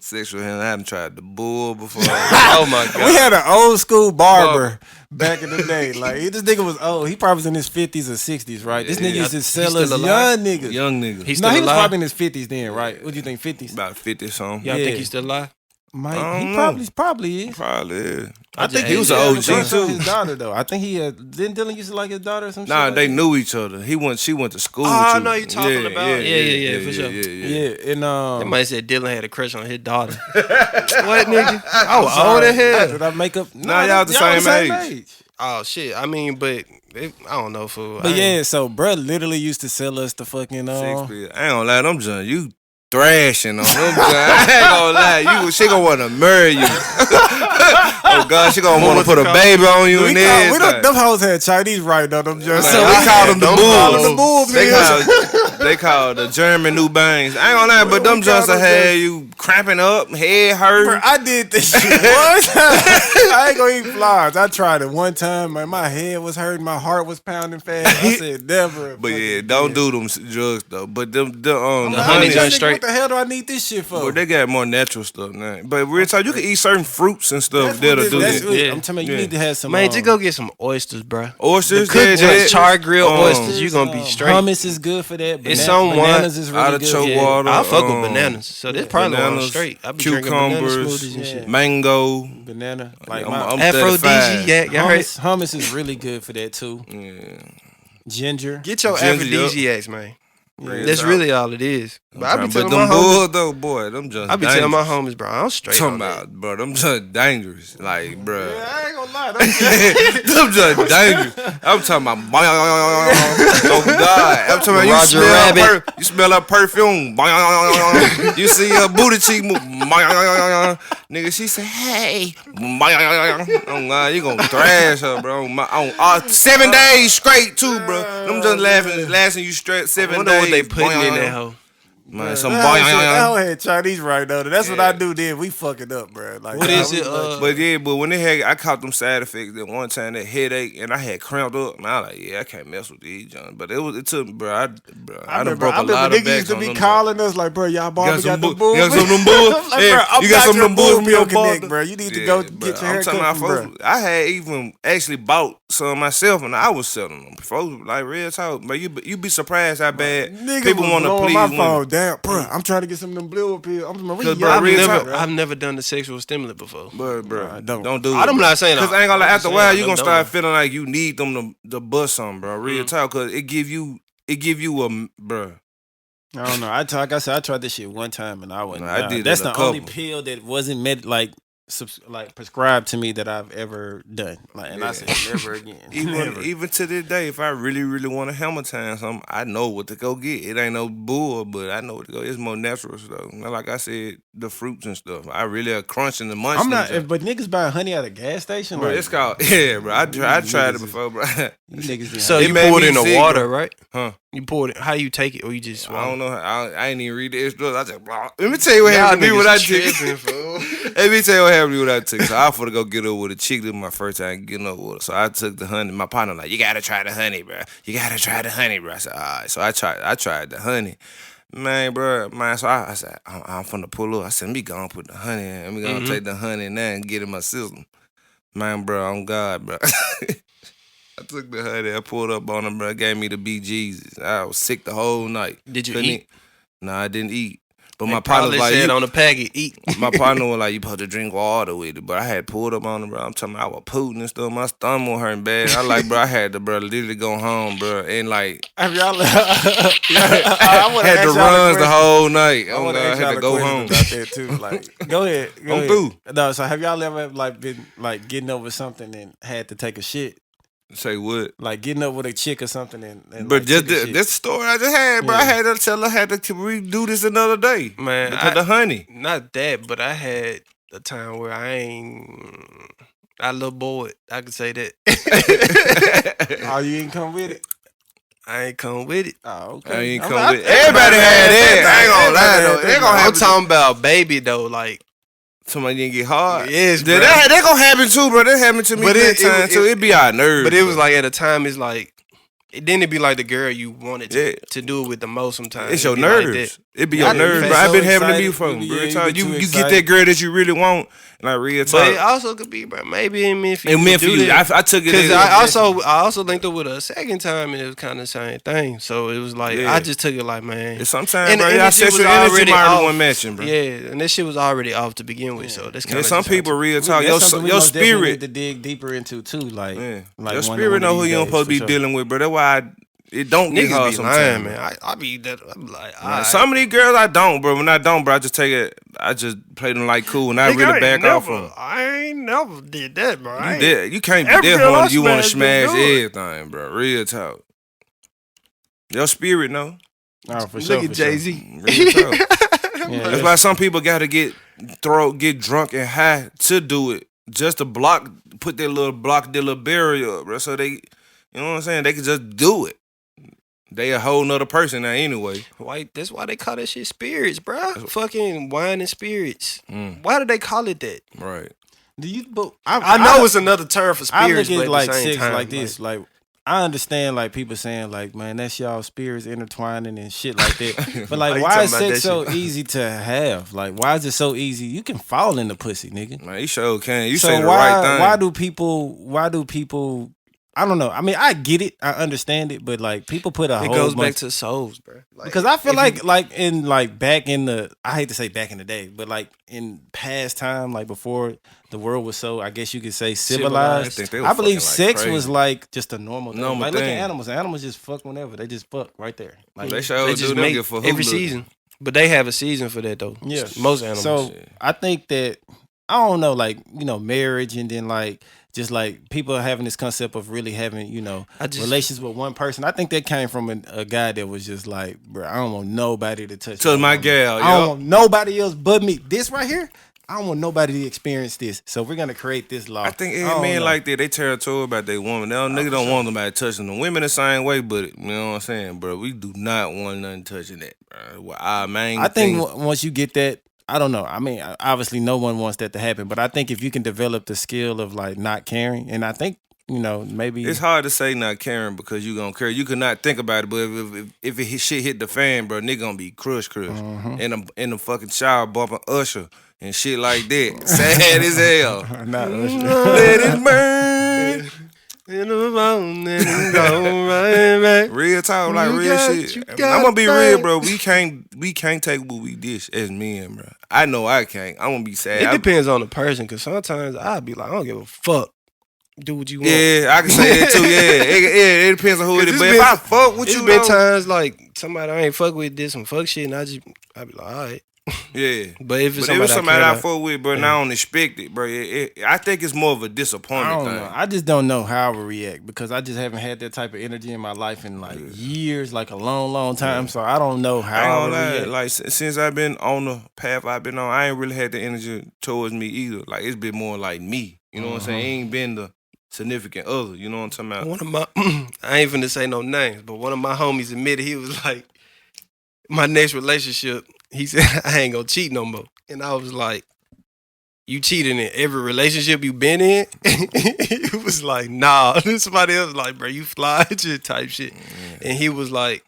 sexual healing. I haven't tried the bull before. Oh my god. We had an old school barber back in the day. Like this nigga was old. He probably was in his 50s or 60s, right? This nigga Yeah, used to he's sell still us alive? young niggas. Young nigga. He's No, still he was alive. probably in his 50s then, right? What do you think, 50s? About 50 something. Y'all Yeah. think he's still alive? Mike, I he don't know. probably is. Probably is. I think he was had an a OG crush on too. His daughter though. I think he didn't Dylan used to like his daughter or some shit. Nah, like they that? knew each other. She went to school. Oh, with I you. know you talking about. Yeah, for sure. Yeah, and That might said Dylan had a crush on his daughter. What nigga? Oh, old as hell. Did I make up? Nah, y'all the same age. Oh shit! I mean, but I don't know, fool. But yeah, so bruh literally used to sell us the fucking Shakespeare. I ain't gonna lie, them John, you thrashing on them John. I ain't gonna lie, she gonna wanna marry you. Oh God, she gonna wanna put a baby on you and everything. Them hoes had Chinese right on them just. So we call them the bulls. They call the German new bangs. I ain't gonna lie, but them Johns will have you cramping up, head hurt. Bro, I did this shit one time. I ain't gonna eat flies. I tried it one time. Man, my head was hurting. My heart was pounding fast. I said never. But yeah, don't do them drugs though. But the honey joint straight. What the hell do I need this shit for? Well, they got more natural stuff now. But real talk, you can eat certain fruits and stuff that'll do this. Yeah. I'm telling you, you need to have some. Man, just go get some oysters, bro. Oysters, char grilled oysters. You gonna be straight. Hummus is good for that. It's some bananas is really artichoke good. water. I fuck with bananas, so this probably bananas, straight. I be cucumbers, drinking banana smoothies and shit. mango, banana. Like I'm aphrodisiac. Hummus is really good for that too. Yeah. Ginger. Get your Ginger, aphrodisiacs, man. Yeah, That's really all it is. But I be telling my them homies, bulls though, boy, them just I be telling my homies, bro, I'm straight. Talking about, bro, them just dangerous. Like, bro. Yeah, I ain't gonna lie. Them just dangerous. I'm talking about, oh God. I'm talking about, you smell her perfume. You see her booty cheek move. Nigga, she say, hey. Oh God, you gonna thrash her, bro. On 7 days straight, too, bro. Them just lasting you straight 7 days. What they putting in that hoe? Man, some that hoe had Chinese right though. That's what I do. Then we fuck it up, bro. Like, what is it? But when they had, I caught them side effects that one time, that headache, and I had cramped up. And I was like, yeah, I can't mess with these, John. But it took, bro. I done broke a lot of backs on them. Niggas used to be calling us like, bro, y'all Barbie got them bulls. You got some of them bulls? You got some of them bulls for your connect, bro. You need to go get your hair cut, bro. I had even actually bought some myself, and I was selling them. Folks, like, real talk, but you be surprised how bad people want to please women. Damn, bro, I'm trying to get some of them blue pills. I've never done the sexual stimulant before. Bro, don't do it. I'm not saying because I ain't gonna lie. After a while, you gonna start feeling like you need them to bust something, bro. Real talk, because it give you a bro. I don't know. Like I said, I tried this shit one time and I wasn't. I did. That's the only pill that wasn't prescribed to me that I've ever done. Like, and I said never again. Even to this day, if I really want to hammer time something, I know what to go get. It ain't no bull, but I know what to go. It's more natural stuff. Like I said, the fruits and stuff. I really are crunching the munch. I'm not, but niggas buying honey at a gas station. Bro, like, it's called bro. I tried it before, bro. So you pour it in the water, right? Huh? You pour it. How you take it, or you just? I don't know. I ain't even read the instructions. I just let me tell you what happened to me when I took. Let me tell you what happened to me when I took. So I for to go get up with a chick. This was my first time getting up with her. So I took the honey. My partner like, you gotta try the honey, bro. You gotta try the honey, bro. I said, all right. So I tried the honey. Man, bro, so I said, I'm finna pull up. I said, let me go and put the honey in. Let me go and take the honey now and get in my system. Man, bro, on God, bro. I took the honey, I pulled up on him, bro. Gave me the BGs. I was sick the whole night. Did you eat? Nah, I didn't eat. But they my partner was like, on the packet, eat. My partner was like, you supposed to drink water with it. But I had pulled up on him, bro. I'm talking about I was pooting and stuff. My stomach was hurting bad. I like, bro, I had to, bro, literally go home, bro. And like, have y'all had to run the whole night. I had to go home. About that too. Like, go ahead. I'm through. No, so have y'all ever like been like getting over something and had to take a shit? Say what? Like getting up with a chick or something and but like, just this story I just had, bro. Yeah. I had to tell her I had to redo this another day. Man, because the honey. Not that, but I had a time where I little bored. I could say that. Oh, you ain't come with it? I ain't come with it. Oh, okay. I ain't come with it. Everybody had it. I ain't gonna lie though. I'm talking about baby though, like. Somebody didn't get hard. Yes, bro. That gonna happen too, bro. That happened to me that time too. It be our nerves. But it was like at a time, it's like, then it'd be like the girl you wanted to do it with the most sometimes. It's your nerves. It be your nerves, bro. I've been having to be for them. You get that girl that you really want, like real talk. But it also could be, bro. Maybe it meant for you. It meant for you. I took it because I also linked up with her a second time, and it was kind of the same thing. So it was like I just took it like, man. It's sometimes, bro. Y'all sexual energy might one matching, bro. Yeah, and that shit was already off to begin with. So that's kind of some people real talk. Your spirit to dig deeper into too, like your spirit know who you don't supposed to be dealing with, bro. That's why It don't get Niggas hard be sometimes, lying, man. I be that. I be like, Nah, some of these girls I don't, bro. When I don't, bro, I just take it. I just play them like cool, and I really back off from them. I ain't never did that, bro. You did. You can't be Every that girl I horny. You want to smashed smash been good. everything, bro. Real talk. Your spirit, no. Oh, for sure. Look at for sure. Jay-Z. Real talk. Yeah, That's why some people got to get drunk and high to do it, just to put their little barrier up, bro. So they, you know what I'm saying? They can just do it. They a whole nother person now anyway. That's why they call that shit spirits, bro. Fucking wine and spirits. Why do they call it that? Right. Do you? But I know it's another term for I spirits, look but at at like the same sex time, like this. Like I understand like people saying like, man, that's y'all spirits intertwining and shit like that. But Why like, you why talking is about sex that so shit? easy to have? Like, why is it so easy? You can fall in the pussy, nigga. Man, you sure can. You So say the why right thing. why do people? I don't know. I mean, I get it. I understand it, but like people put a It whole goes bunch back to souls, bro. Like, because I feel if you- like back in the, I hate to say back in the day, but like in past time, like before the world was so, I guess you could say civilized. I think they were I believe fucking like sex was crazy. like just a normal thing. Normal Like look thing. at animals. Animals just fuck whenever. They just fuck right there. Like They sure they do. just They don't make give a fuck who every looking. season, but they have a season for that though. yeah. Most animals. So I think that I don't know, like marriage and then like just like people having this concept of really having relations with one person. I think that came from a guy that was just like, bro, I don't want nobody to touch To my woman. gal, I don't yo. want nobody else but me. This right here, I don't want nobody to experience this. So we're gonna create this law. I think don't every man know. like that, they territorial about their woman. Nigga don't want nobody touching them. Women the same way, but you know what I'm saying, bro? We do not want nothing touching that, bro. Well, our main I think thing, once you get that, I don't know. I mean, obviously, no one wants that to happen, but I think if you can develop the skill of like not caring, and I think maybe it's hard to say not caring because you gonna care. You could not think about it, but if shit hit the fan, bro, nigga gonna be crushed. In the fucking shower bumping Usher and shit like that. Sad as hell. not Let it burn. in the morning, go right back. Real talk, like You real got- shit. you I'm got gonna be that. real, bro. We can't take what we dish as men, bro. I know I can't. I'm gonna be sad. It depends on the person, cause sometimes I'd be like, I don't give a fuck. Do what you want. Yeah, I can say that too. Yeah, it depends on who it is. It's But been- if I fuck with It's you, been though, times like somebody I ain't fuck with did some fuck shit, and I'd be like, all right. yeah. But if it's But if it's somebody care I about- fuck with, bro, and I don't expect it, bro. I think it's more of a I disappointment don't thing. know. I just don't know how I would react because I just haven't had that type of energy in my life in like years, like a long time. So I don't know I how I ain't would gonna lie, react. like since I've been on the path I've been on, I ain't really had the energy towards me either. Like it's been more like me. You know what I'm saying? It ain't been the significant other. You know what I'm talking about? One of my, I ain't finna say no names, but one of my homies admitted he was like, my next relationship, he said, I ain't gonna cheat no more. And I was like, you cheating in every relationship you been in? He was like, nah. Then somebody else was like, bro, you fly shit type shit. And he was like,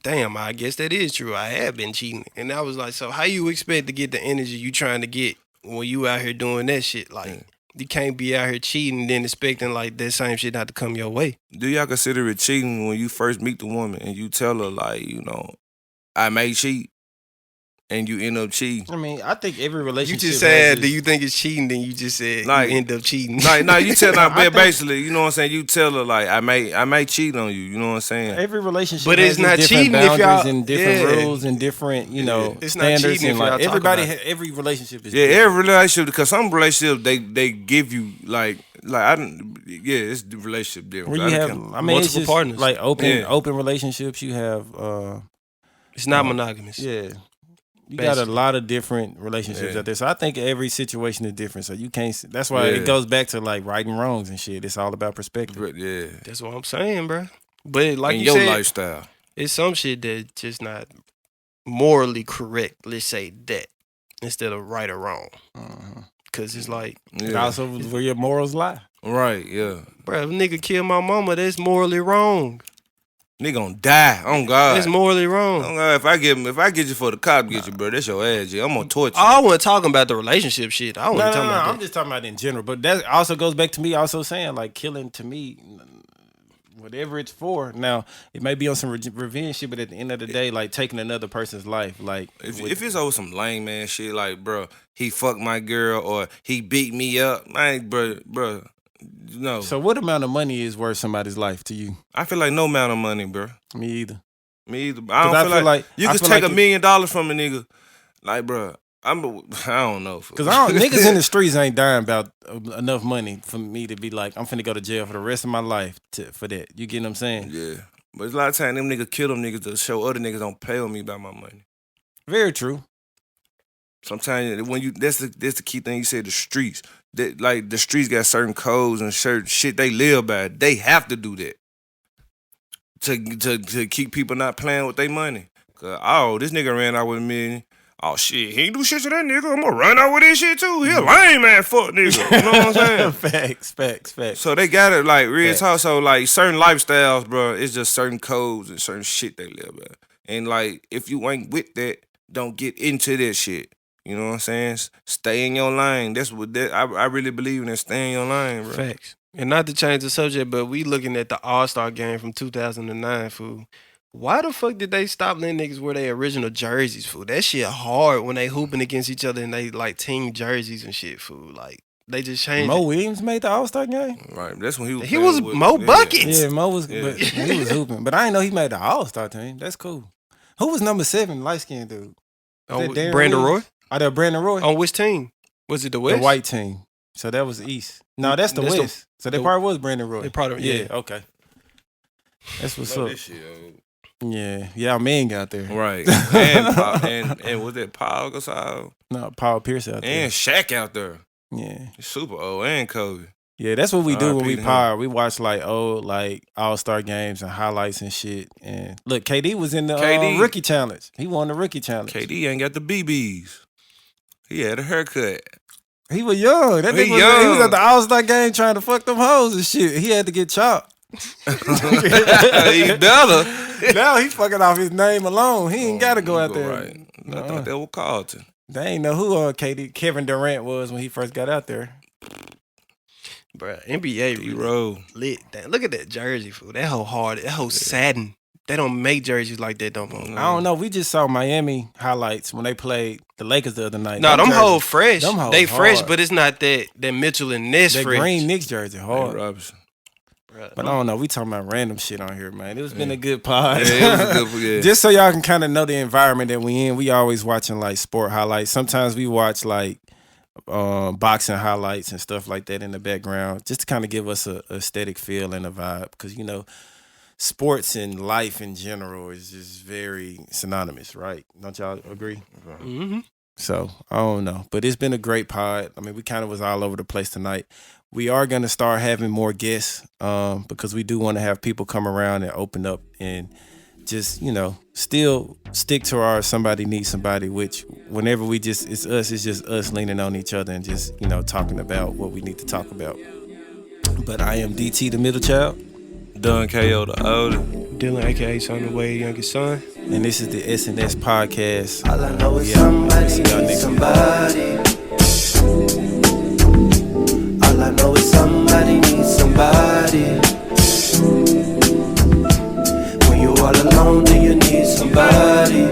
damn, I guess that is true. I have been cheating. And I was like, so how you expect to get the energy you trying to get when you out here doing that shit? Like, you can't be out here cheating and then expecting like that same shit not to come your way. Do y'all consider it cheating when you first meet the woman and you tell her like, I may cheat, and you end up cheating? I mean, I think every You relationship. just has said, this- do you think it's cheating? Then you just said Like- you end up cheating. Like, no, you tell her, I think- basically, you know what I'm saying? You tell her like, I may cheat on you. You know what I'm saying? Every relationship, But has it's not its different cheating if y'all- boundaries and different yeah. rules and different, It's not standards. cheating if and y'all like talk everybody, about it. every relationship is Yeah, different. every relationship, because some relationships they give you it's the relationship different. Where you have, I mean, it's multiple just partners. like Yeah. open relationships. You have, It's not monogamous. yeah, you got a Basically. lot of different relationships Yeah. out there. So I think every situation is different. So you can't. That's why Yeah. it goes back to like right and wrongs and shit. It's all about perspective. Yeah, That's what I'm saying, bro. But like in you your said, lifestyle. it's some shit that just not morally correct. Let's say that instead of right or wrong. Cause it's like, And Yeah. also where your morals lie. Right, yeah. bro, if a nigga kill my mama, that's morally wrong. Nigga gonna die. Oh God. That's morally wrong. Oh God, if I get you for the cop, get you, bro. That's your ass, G. I'm gonna torture you. I wasn't talking about the relationship shit. I wasn't No, talking about I'm that. just talking about in general. But that also goes back to me also saying like killing to me, whatever it's for. Now it may be on some revenge shit, but at the end of the day, like taking another person's life, like If it's over some lame man shit, like, bro, he fucked my girl or he beat me up, man, bro, No. So what amount of money is worth somebody's life to you? I feel like no amount of money, bro. Me either. Me either. I don't feel like you I could feel take like $1 million from a nigga. Like, bro, I don't know. Because niggas in the streets ain't dying about enough money for me to be like, I'm finna go to jail for the rest of my life for that. You get what I'm saying? Yeah. But it's a lot of times them niggas kill them niggas to show other niggas don't pay on me about my money. Very true. Sometimes when that's the key thing you said, the streets. Like the streets got certain codes and certain shit they live by. They have to do that to keep people not playing with their money. Cause this nigga ran out with $1 million. Oh shit, he ain't do shit to that nigga. I'm gonna run out with this shit too. He a lame man, fuck nigga. You know what I'm saying? Facts. So they got it like real talk. So like certain lifestyles, bro, it's just certain codes and certain shit they live by. And like if you ain't with that, don't get into that shit. You know what I'm saying? Stay in your lane. That's what I really believe in that. Stay in your lane, bro. Facts. And not to change the subject, but we looking at the All-Star game from 2009, fool. Why the fuck did they stop letting niggas wear their original jerseys, fool? That shit hard when they hooping against each other and they like team jerseys and shit, fool. Like they just changed. Mo Williams made the All-Star game. Right, that's when He was Mo Buckets. Yeah, Mo was. Yeah. But he was hooping, but I didn't know he made the All-Star team. That's cool. Who was number 7, light skinned dude? Brandon Roy. Oh, that Brandon Roy. On which team? Was it the West? The white team. So that was the East. No, that's the West. So they probably was Brandon Roy. They probably yeah. Okay. That's what's Know up. this shit, Yeah, our man got there. right. And was that Paul Gasol? No, Paul Pierce out there. And Shaq out there. Yeah. He's super old. And Kobe. Yeah, that's what we do when we R.I.P. to power. We watch like old like All-Star games and highlights and shit. And look, KD was in the rookie challenge. He won the rookie challenge. KD ain't got the BBs. He had a haircut. He was young. That nigga he was at the All-Star game trying to fuck them hoes and shit. He had to get chopped. He better. Now he's fucking off his name alone. He ain't got to go out there. Right. I thought that was Carlton. They ain't know who Kevin Durant was when he first got out there. Bruh, NBA really lit. Look at that jersey, fool. That whole hard. That whole satin. They don't make jerseys like that, don't they? I don't know. We just saw Miami highlights when they played the Lakers the other night. No, them hoes fresh. Them hoes they fresh, hard. but it's not that Mitchell and Ness that fresh. green Knicks jersey hard. Robinson. But I don't know. We talking about random shit on here, man. It's been a good pod. Yeah, it was a good. Just so y'all can kind of know the environment that we in. We always watching like sport highlights. Sometimes we watch like boxing highlights and stuff like that in the background, just to kind of give us a aesthetic feel and a vibe. Because you know, sports and life in general is just very synonymous, right? Don't y'all agree? Mm-hmm. So I don't know, but it's been a great pod. I mean, we kind of was all over the place tonight. We are going to start having more guests because we do want to have people come around and open up and just, you know, still stick to our somebody needs somebody, which whenever it's just us leaning on each other and just, you know, talking about what we need to talk about. But I am DT, the middle child. Don Kayo, the older. Dylan, a.k.a. Son of Wade, youngest son. And this is the SNS podcast. All I know is somebody needs somebody. All I know is somebody needs somebody. When you're all alone, do you need somebody?